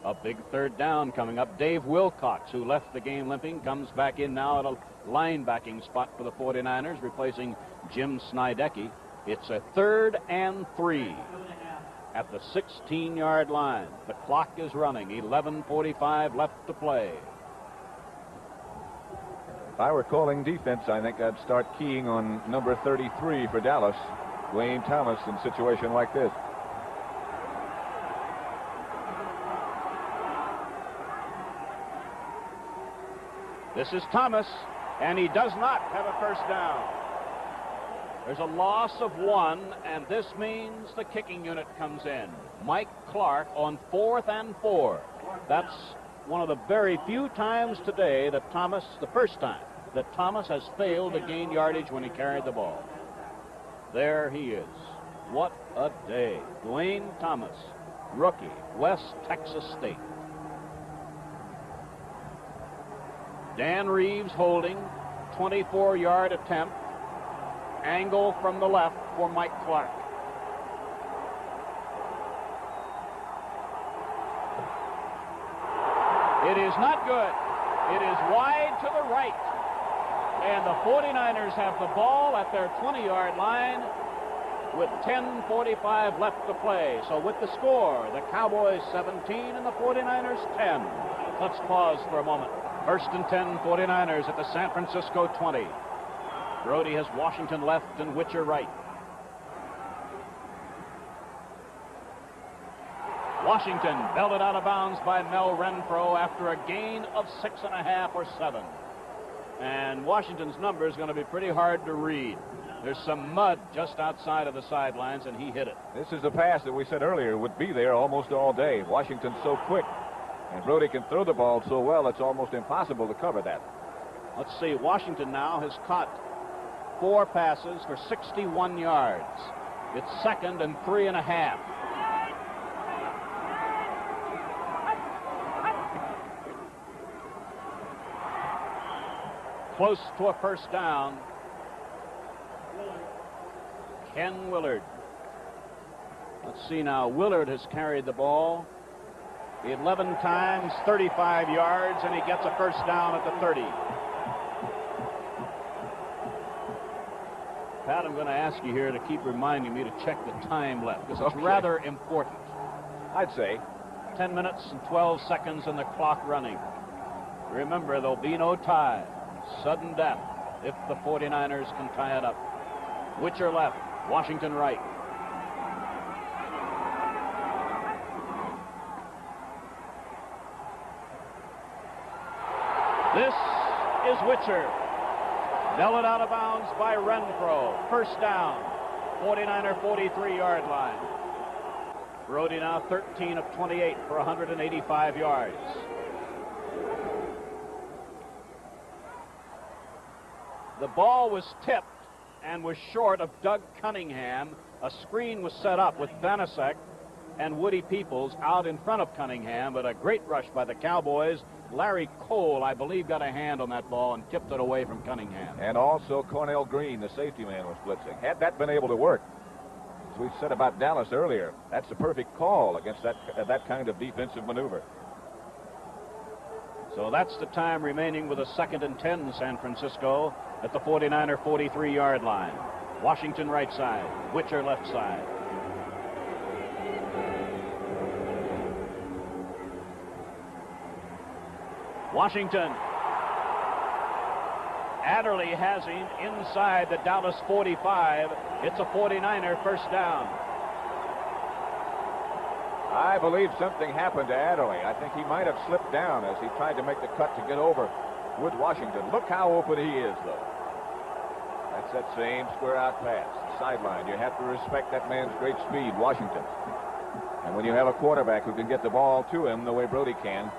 a big third down coming up. Dave Wilcox, who left the game limping, comes back in now at a linebacking spot for the 49ers, replacing Jim Snydecki. It's a 3rd and 3 at the 16-yard line. The clock is running. 11:45 left to play. If I were calling defense, I think I'd start keying on number 33 for Dallas, Dwayne Thomas, in a situation like this. This is Thomas, and he does not have a first down. There's a loss of 1, and this means the kicking unit comes in. Mike Clark on 4th and 4. That's one of the very few times today that Thomas, the first time, that Thomas has failed to gain yardage when he carried the ball. There he is. What a day. Dwayne Thomas, rookie, West Texas State. Dan Reeves holding, 24-yard attempt. Angle from the left for Mike Clark. It is not good. It is wide to the right. And the 49ers have the ball at their 20-yard line with 10:45 left to play. So with the score, the Cowboys 17 and the 49ers 10. Let's pause for a moment. First and 10, 49ers at the San Francisco 20. Brody has Washington left and Witcher right. Washington belted out of bounds by Mel Renfro after a gain of 6.5 or 7. And Washington's number is going to be pretty hard to read. There's some mud just outside of the sidelines, and he hit it. This is the pass that we said earlier would be there almost all day. Washington's so quick, and Brody can throw the ball so well, it's almost impossible to cover that. Let's see. Washington now has caught 4 passes for 61 yards. It's 2nd and 3.5. Close to a first down. Ken Willard. Let's see now. Willard has carried the ball 11 times, 35 yards, and he gets a first down at the 30. Pat, I'm going to ask you here to keep reminding me to check the time left, because it's rather important. I'd say 10 minutes and 12 seconds and the clock running. Remember, there'll be no tie. Sudden death if the 49ers can tie it up. Witcher left, Washington right. This is Witcher. Belted out of bounds by Renfro. First down, 49er 43-yard line. Brody now 13 of 28 for 185 yards. The ball was tipped and was short of Doug Cunningham. A screen was set up with Vanasek and Woody Peoples out in front of Cunningham, but a great rush by the Cowboys. Larry Cole, I believe, got a hand on that ball and tipped it away from Cunningham. And also Cornell Green, the safety man, was blitzing. Had that been able to work, as we said about Dallas earlier, that's a perfect call against that kind of defensive maneuver. So that's the time remaining with a 2nd and 10, San Francisco at the 49er 43-yard line. Washington right side, Witcher left side. Washington. Adderley has him inside the Dallas 45. It's a 49er first down. I believe something happened to Adderley. I think he might have slipped down as he tried to make the cut to get over with Washington. Look how open he is, though. That's that same square out pass. Sideline. You have to respect that man's great speed, Washington. And when you have a quarterback who can get the ball to him the way Brody can,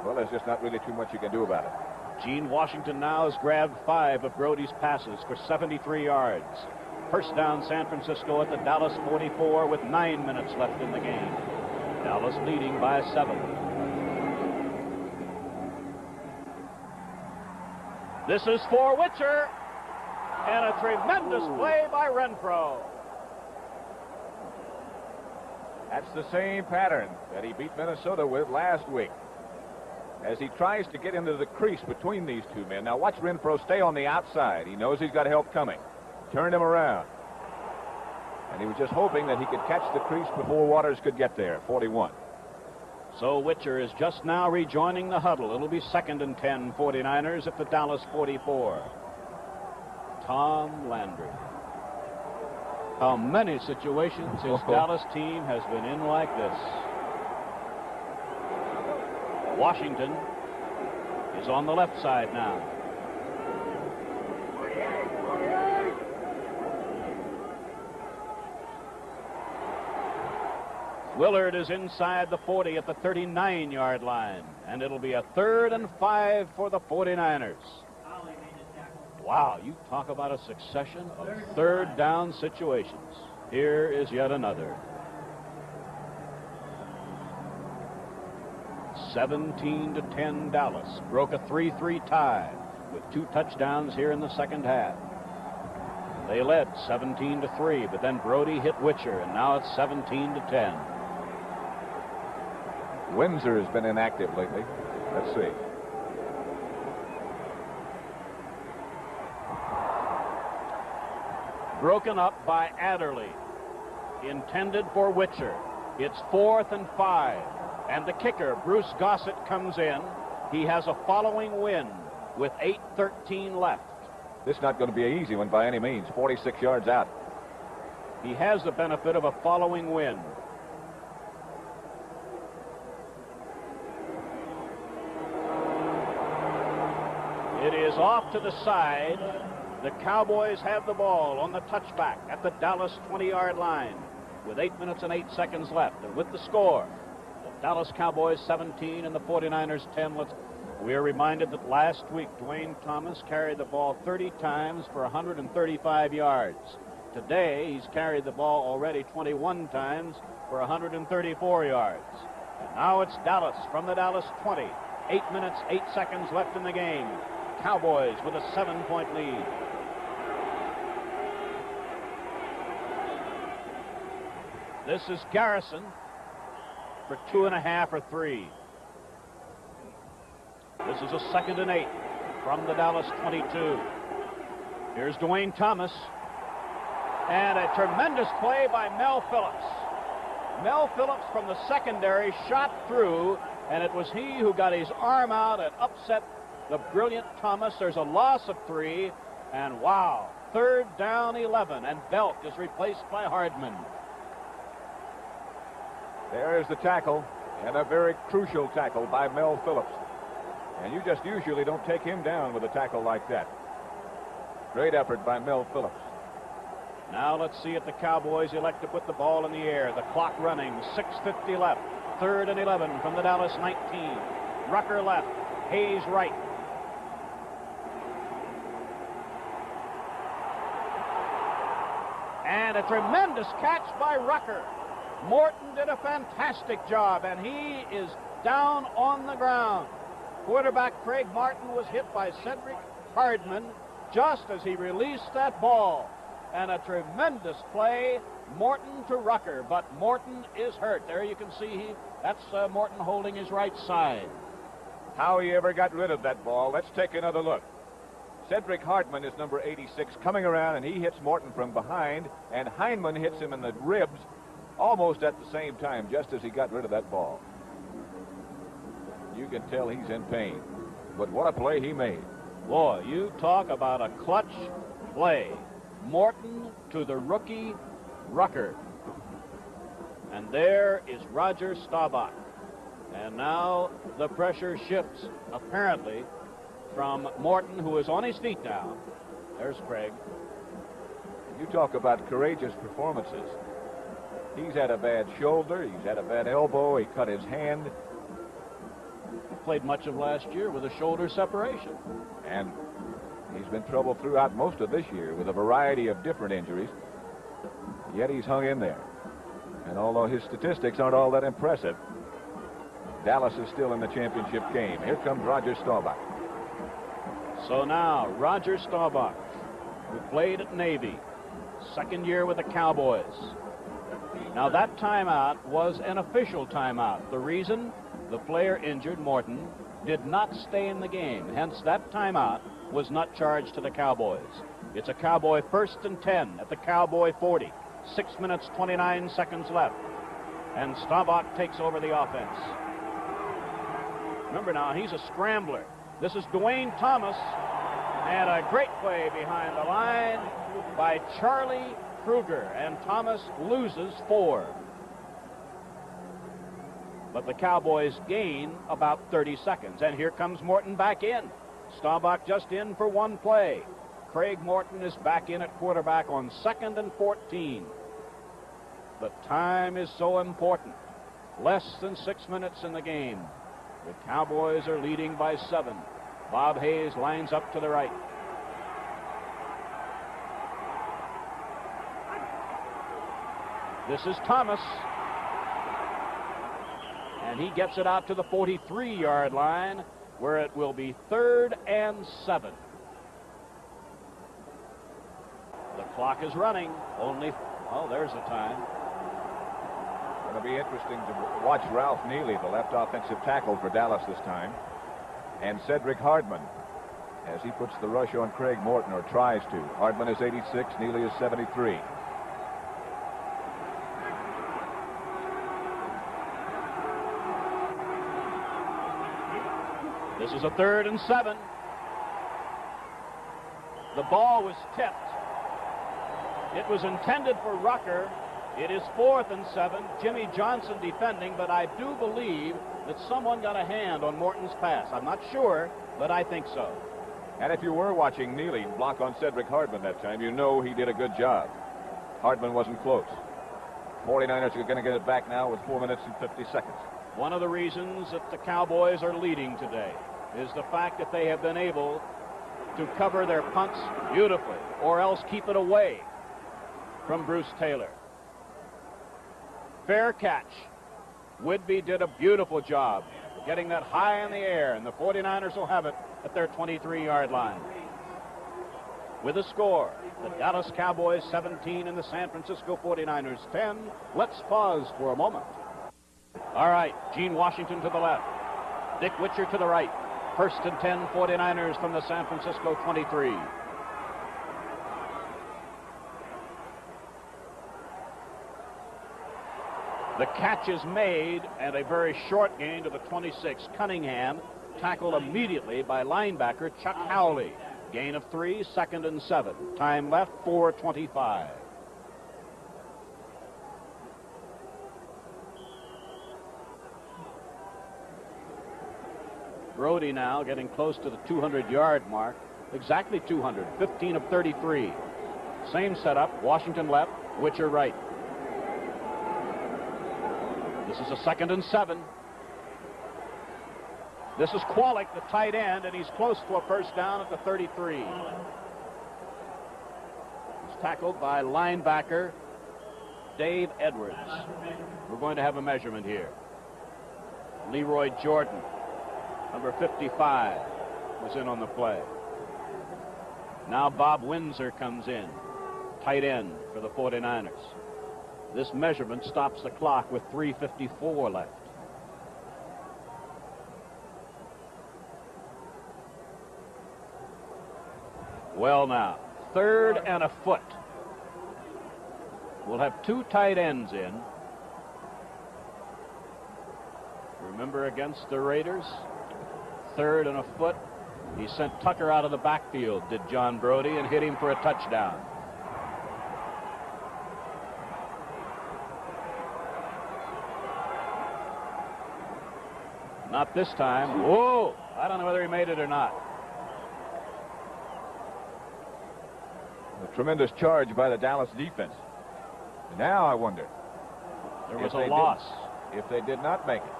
well, there's just not really too much you can do about it. Gene Washington now has grabbed 5 of Brody's passes for 73 yards. First down, San Francisco at the Dallas 44 with 9 minutes left in the game. Dallas leading by 7. This is for Witcher, and a tremendous play by Renfro. That's the same pattern that he beat Minnesota with last week, as he tries to get into the crease between these two men. Now watch Renfro stay on the outside. He knows he's got help coming. Turned him around. And he was just hoping that he could catch the crease before Waters could get there. 41. So Witcher is just now rejoining the huddle. It'll be 2nd and 10, 49ers at the Dallas 44. Tom Landry. How many situations his Dallas team has been in like this? Washington is on the left side now. Willard is inside the 40 at the 39-yard line, and it'll be a 3rd and 5 for the 49ers. Wow, you talk about a succession of third down situations. Here is yet another. 17-10 Dallas broke a 3-3 tie with 2 touchdowns here in the second half. They led 17-3, but then Brody hit Witcher, and now it's 17-10. Windsor has been inactive lately. Let's see. Broken up by Adderley. Intended for Witcher. It's 4th and 5. And the kicker, Bruce Gossett, comes in. He has a following wind with 8:13 left. This is not going to be an easy one by any means. 46 yards out. He has the benefit of a following wind. It is off to the side. The Cowboys have the ball on the touchback at the Dallas 20-yard line with 8 minutes and 8 seconds left. And with the score, the Dallas Cowboys 17 and the 49ers 10. We are reminded that last week Dwayne Thomas carried the ball 30 times for 135 yards. Today he's carried the ball already 21 times for 134 yards. And now it's Dallas from the Dallas 20. 8 minutes, 8 seconds left in the game. Cowboys with a 7-point lead. This is Garrison for 2.5 or 3. This is a 2nd and 8 from the Dallas 22. Here's Dwayne Thomas. And a tremendous play by Mel Phillips. Mel Phillips from the secondary shot through, and it was he who got his arm out and upset the brilliant Thomas. There's a loss of 3, and wow, 3rd down 11, and Belk is replaced by Hardman. There's the tackle, and a very crucial tackle by Mel Phillips. And you just usually don't take him down with a tackle like that. Great effort by Mel Phillips. Now let's see if the Cowboys elect to put the ball in the air. The clock running, 6:50 left. 3rd and 11 from the Dallas 19. Rucker left, Hayes right. And a tremendous catch by Rucker. Morton did a fantastic job, and he is down on the ground. Quarterback Craig Martin was hit by Cedric Hardman just as he released that ball. And a tremendous play, Morton to Rucker, but Morton is hurt. There you can see that's Morton holding his right side. How he ever got rid of that ball, let's take another look. Cedric Hardman is number 86, coming around, and he hits Morton from behind, and Heineman hits him in the ribs almost at the same time, just as he got rid of that ball. You can tell he's in pain, but what a play he made. Boy, you talk about a clutch play. Morton to the rookie Rucker. And there is Roger Staubach. And now the pressure shifts, apparently, from Morton, who is on his feet now. There's Craig. You talk about courageous performances. He's had a bad shoulder. He's had a bad elbow. He cut his hand. He played much of last year with a shoulder separation. And he's been troubled throughout most of this year with a variety of different injuries. Yet he's hung in there. And although his statistics aren't all that impressive, Dallas is still in the championship game. Here comes Roger Staubach. So now, Roger Staubach, who played at Navy, 2nd year with the Cowboys. Now, that timeout was an official timeout. The reason? The player injured, Morton, did not stay in the game. Hence, that timeout was not charged to the Cowboys. It's a Cowboy 1st and 10 at the Cowboy 40. 6 minutes, 29 seconds left. And Staubach takes over the offense. Remember now, he's a scrambler. This is Dwayne Thomas, and a great play behind the line by Charlie Kruger, and Thomas loses 4. But the Cowboys gain about 30 seconds, and here comes Morton back in. Staubach just in for one play. Craig Morton is back in at quarterback on 2nd and 14. The time is so important. Less than 6 minutes in the game. The Cowboys are leading by 7. Bob Hayes lines up to the right. This is Thomas. And he gets it out to the 43-yard line, where it will be 3rd and 7. The clock is running. Oh, there's the time. It'll be interesting to watch Ralph Neely, the left offensive tackle for Dallas this time, and Cedric Hardman, as he puts the rush on Craig Morton, or tries to. Hardman is 86, Neely is 73. This is a 3rd and 7. The ball was tipped. It was intended for Rucker. It is 4th and 7. Jimmy Johnson defending, but I do believe that someone got a hand on Morton's pass. I'm not sure, but I think so. And if you were watching Neely block on Cedric Hardman that time, you know he did a good job. Hardman wasn't close. 49ers are going to get it back now with 4 minutes and 50 seconds. One of the reasons that the Cowboys are leading today is the fact that they have been able to cover their punts beautifully, or else keep it away from Bruce Taylor. Fair catch. Whitby did a beautiful job getting that high in the air, and the 49ers will have it at their 23-yard line. With a score, the Dallas Cowboys 17 and the San Francisco 49ers 10. Let's pause for a moment. All right, Gene Washington to the left. Dick Witcher to the right. 1st and 10, 49ers from the San Francisco 23. The catch is made, and a very short gain to the 26. Cunningham tackled immediately by linebacker Chuck Howley. Gain of 3, 2nd and 7. Time left, 4:25. Brody now getting close to the 200-yard mark. Exactly 200. 15 of 33. Same setup. Washington left, Witcher right. This is a 2nd and 7. This is Kwolek, the tight end, and he's close to a 1st down at the 33. He's tackled by linebacker Dave Edwards. We're going to have a measurement here. Leroy Jordan, number 55, was in on the play. Now Bob Windsor comes in, tight end for the 49ers. This measurement stops the clock with 3:54 left. Well now, 3rd and a foot. We'll have 2 tight ends in. Remember against the Raiders? 3rd and a foot. He sent Tucker out of the backfield, did John Brody, and hit him for a touchdown. Not this time. Whoa! I don't know whether he made it or not. A tremendous charge by the Dallas defense. Now I wonder. There was a loss. If they did not make it.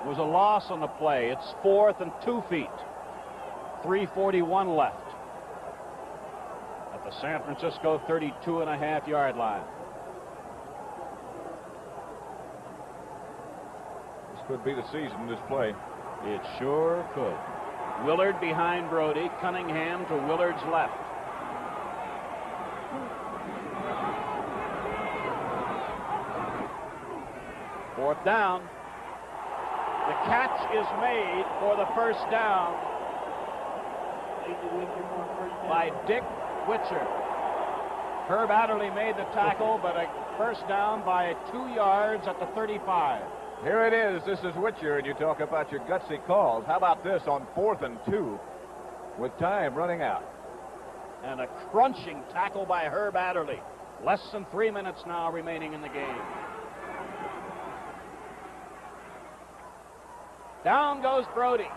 There was a loss on the play. It's 4th and 2 feet. 3:41 left. At the San Francisco 32.5-yard line. Could be the season, this play. It sure could. Willard behind Brody. Cunningham to Willard's left. Fourth down. The catch is made for the 1st down by Dick Witcher. Herb Adderley made the tackle, but a 1st down by 2 yards at the 35. Here it is. This is Witcher, and you talk about your gutsy calls. How about this on 4th and 2 with time running out? And a crunching tackle by Herb Adderley. Less than 3 minutes now remaining in the game. Down goes Brody.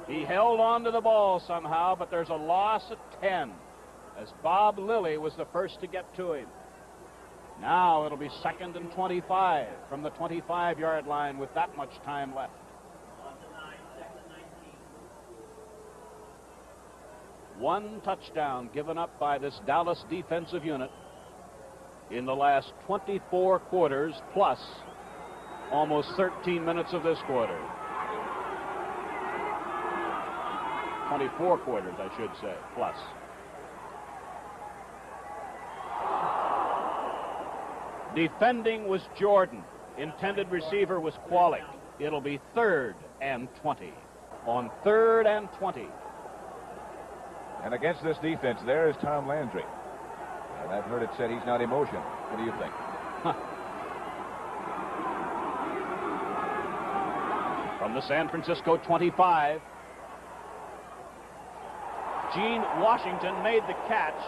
He held on to the ball somehow, but there's a loss at 10, as Bob Lilly was the first to get to him. Now it'll be 2nd and 25 from the 25-yard line with that much time left. One touchdown given up by this Dallas defensive unit in the last 24 quarters, plus almost 13 minutes of this quarter. 24 quarters, I should say, plus. Defending was Jordan. Intended receiver was Qualick. It'll be 3rd and 20. On 3rd and 20. And against this defense, there is Tom Landry. And I've heard it said he's not emotional. What do you think? From the San Francisco 25, Gene Washington made the catch.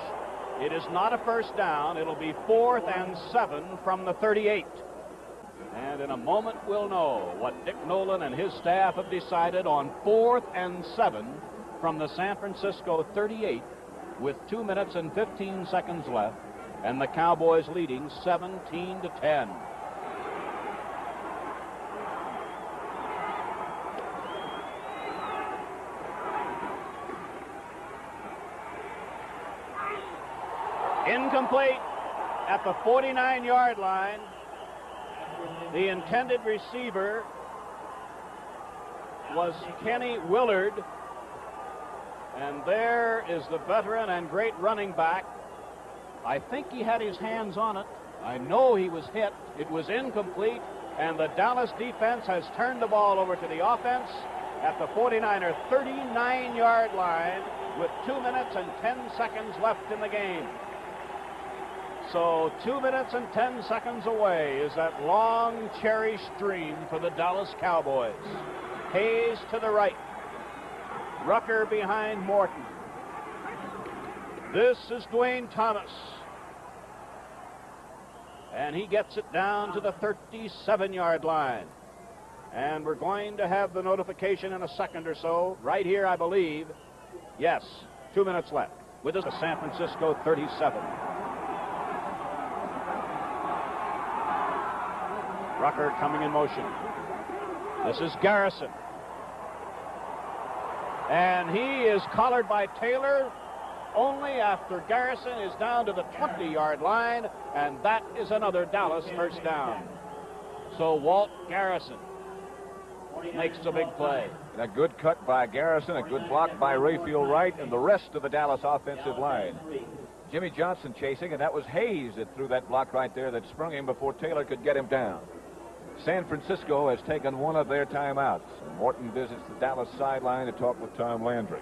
It is not a first down. It'll be 4th and 7 from the 38. And in a moment, we'll know what Dick Nolan and his staff have decided on 4th and 7 from the San Francisco 38 with 2 minutes and 15 seconds left, and the Cowboys leading 17-10. Incomplete at the 49-yard line. The intended receiver was Kenny Willard. And there is the veteran and great running back. I think he had his hands on it. I know he was hit. It was incomplete. And the Dallas defense has turned the ball over to the offense at the 49er 39-yard line with 2 minutes and 10 seconds left in the game. So 2 minutes and 10 seconds away is that long cherished dream for the Dallas Cowboys. Hayes to the right. Rucker behind Morton. This is Dwayne Thomas. And he gets it down to the 37-yard line. And we're going to have the notification in a second or so. Right here, I believe. Yes, 2 minutes left. With us, the San Francisco 37. Rucker coming in motion. This is Garrison. And he is collared by Taylor only after Garrison is down to the 20-yard line, and that is another Dallas first down. So Walt Garrison makes a big play. And a good cut by Garrison, a good block by Rayfield Wright, and the rest of the Dallas offensive line. Jimmy Johnson chasing, and that was Hayes that threw that block right there that sprung him before Taylor could get him down. San Francisco has taken one of their timeouts. Morton visits the Dallas sideline to talk with Tom Landry.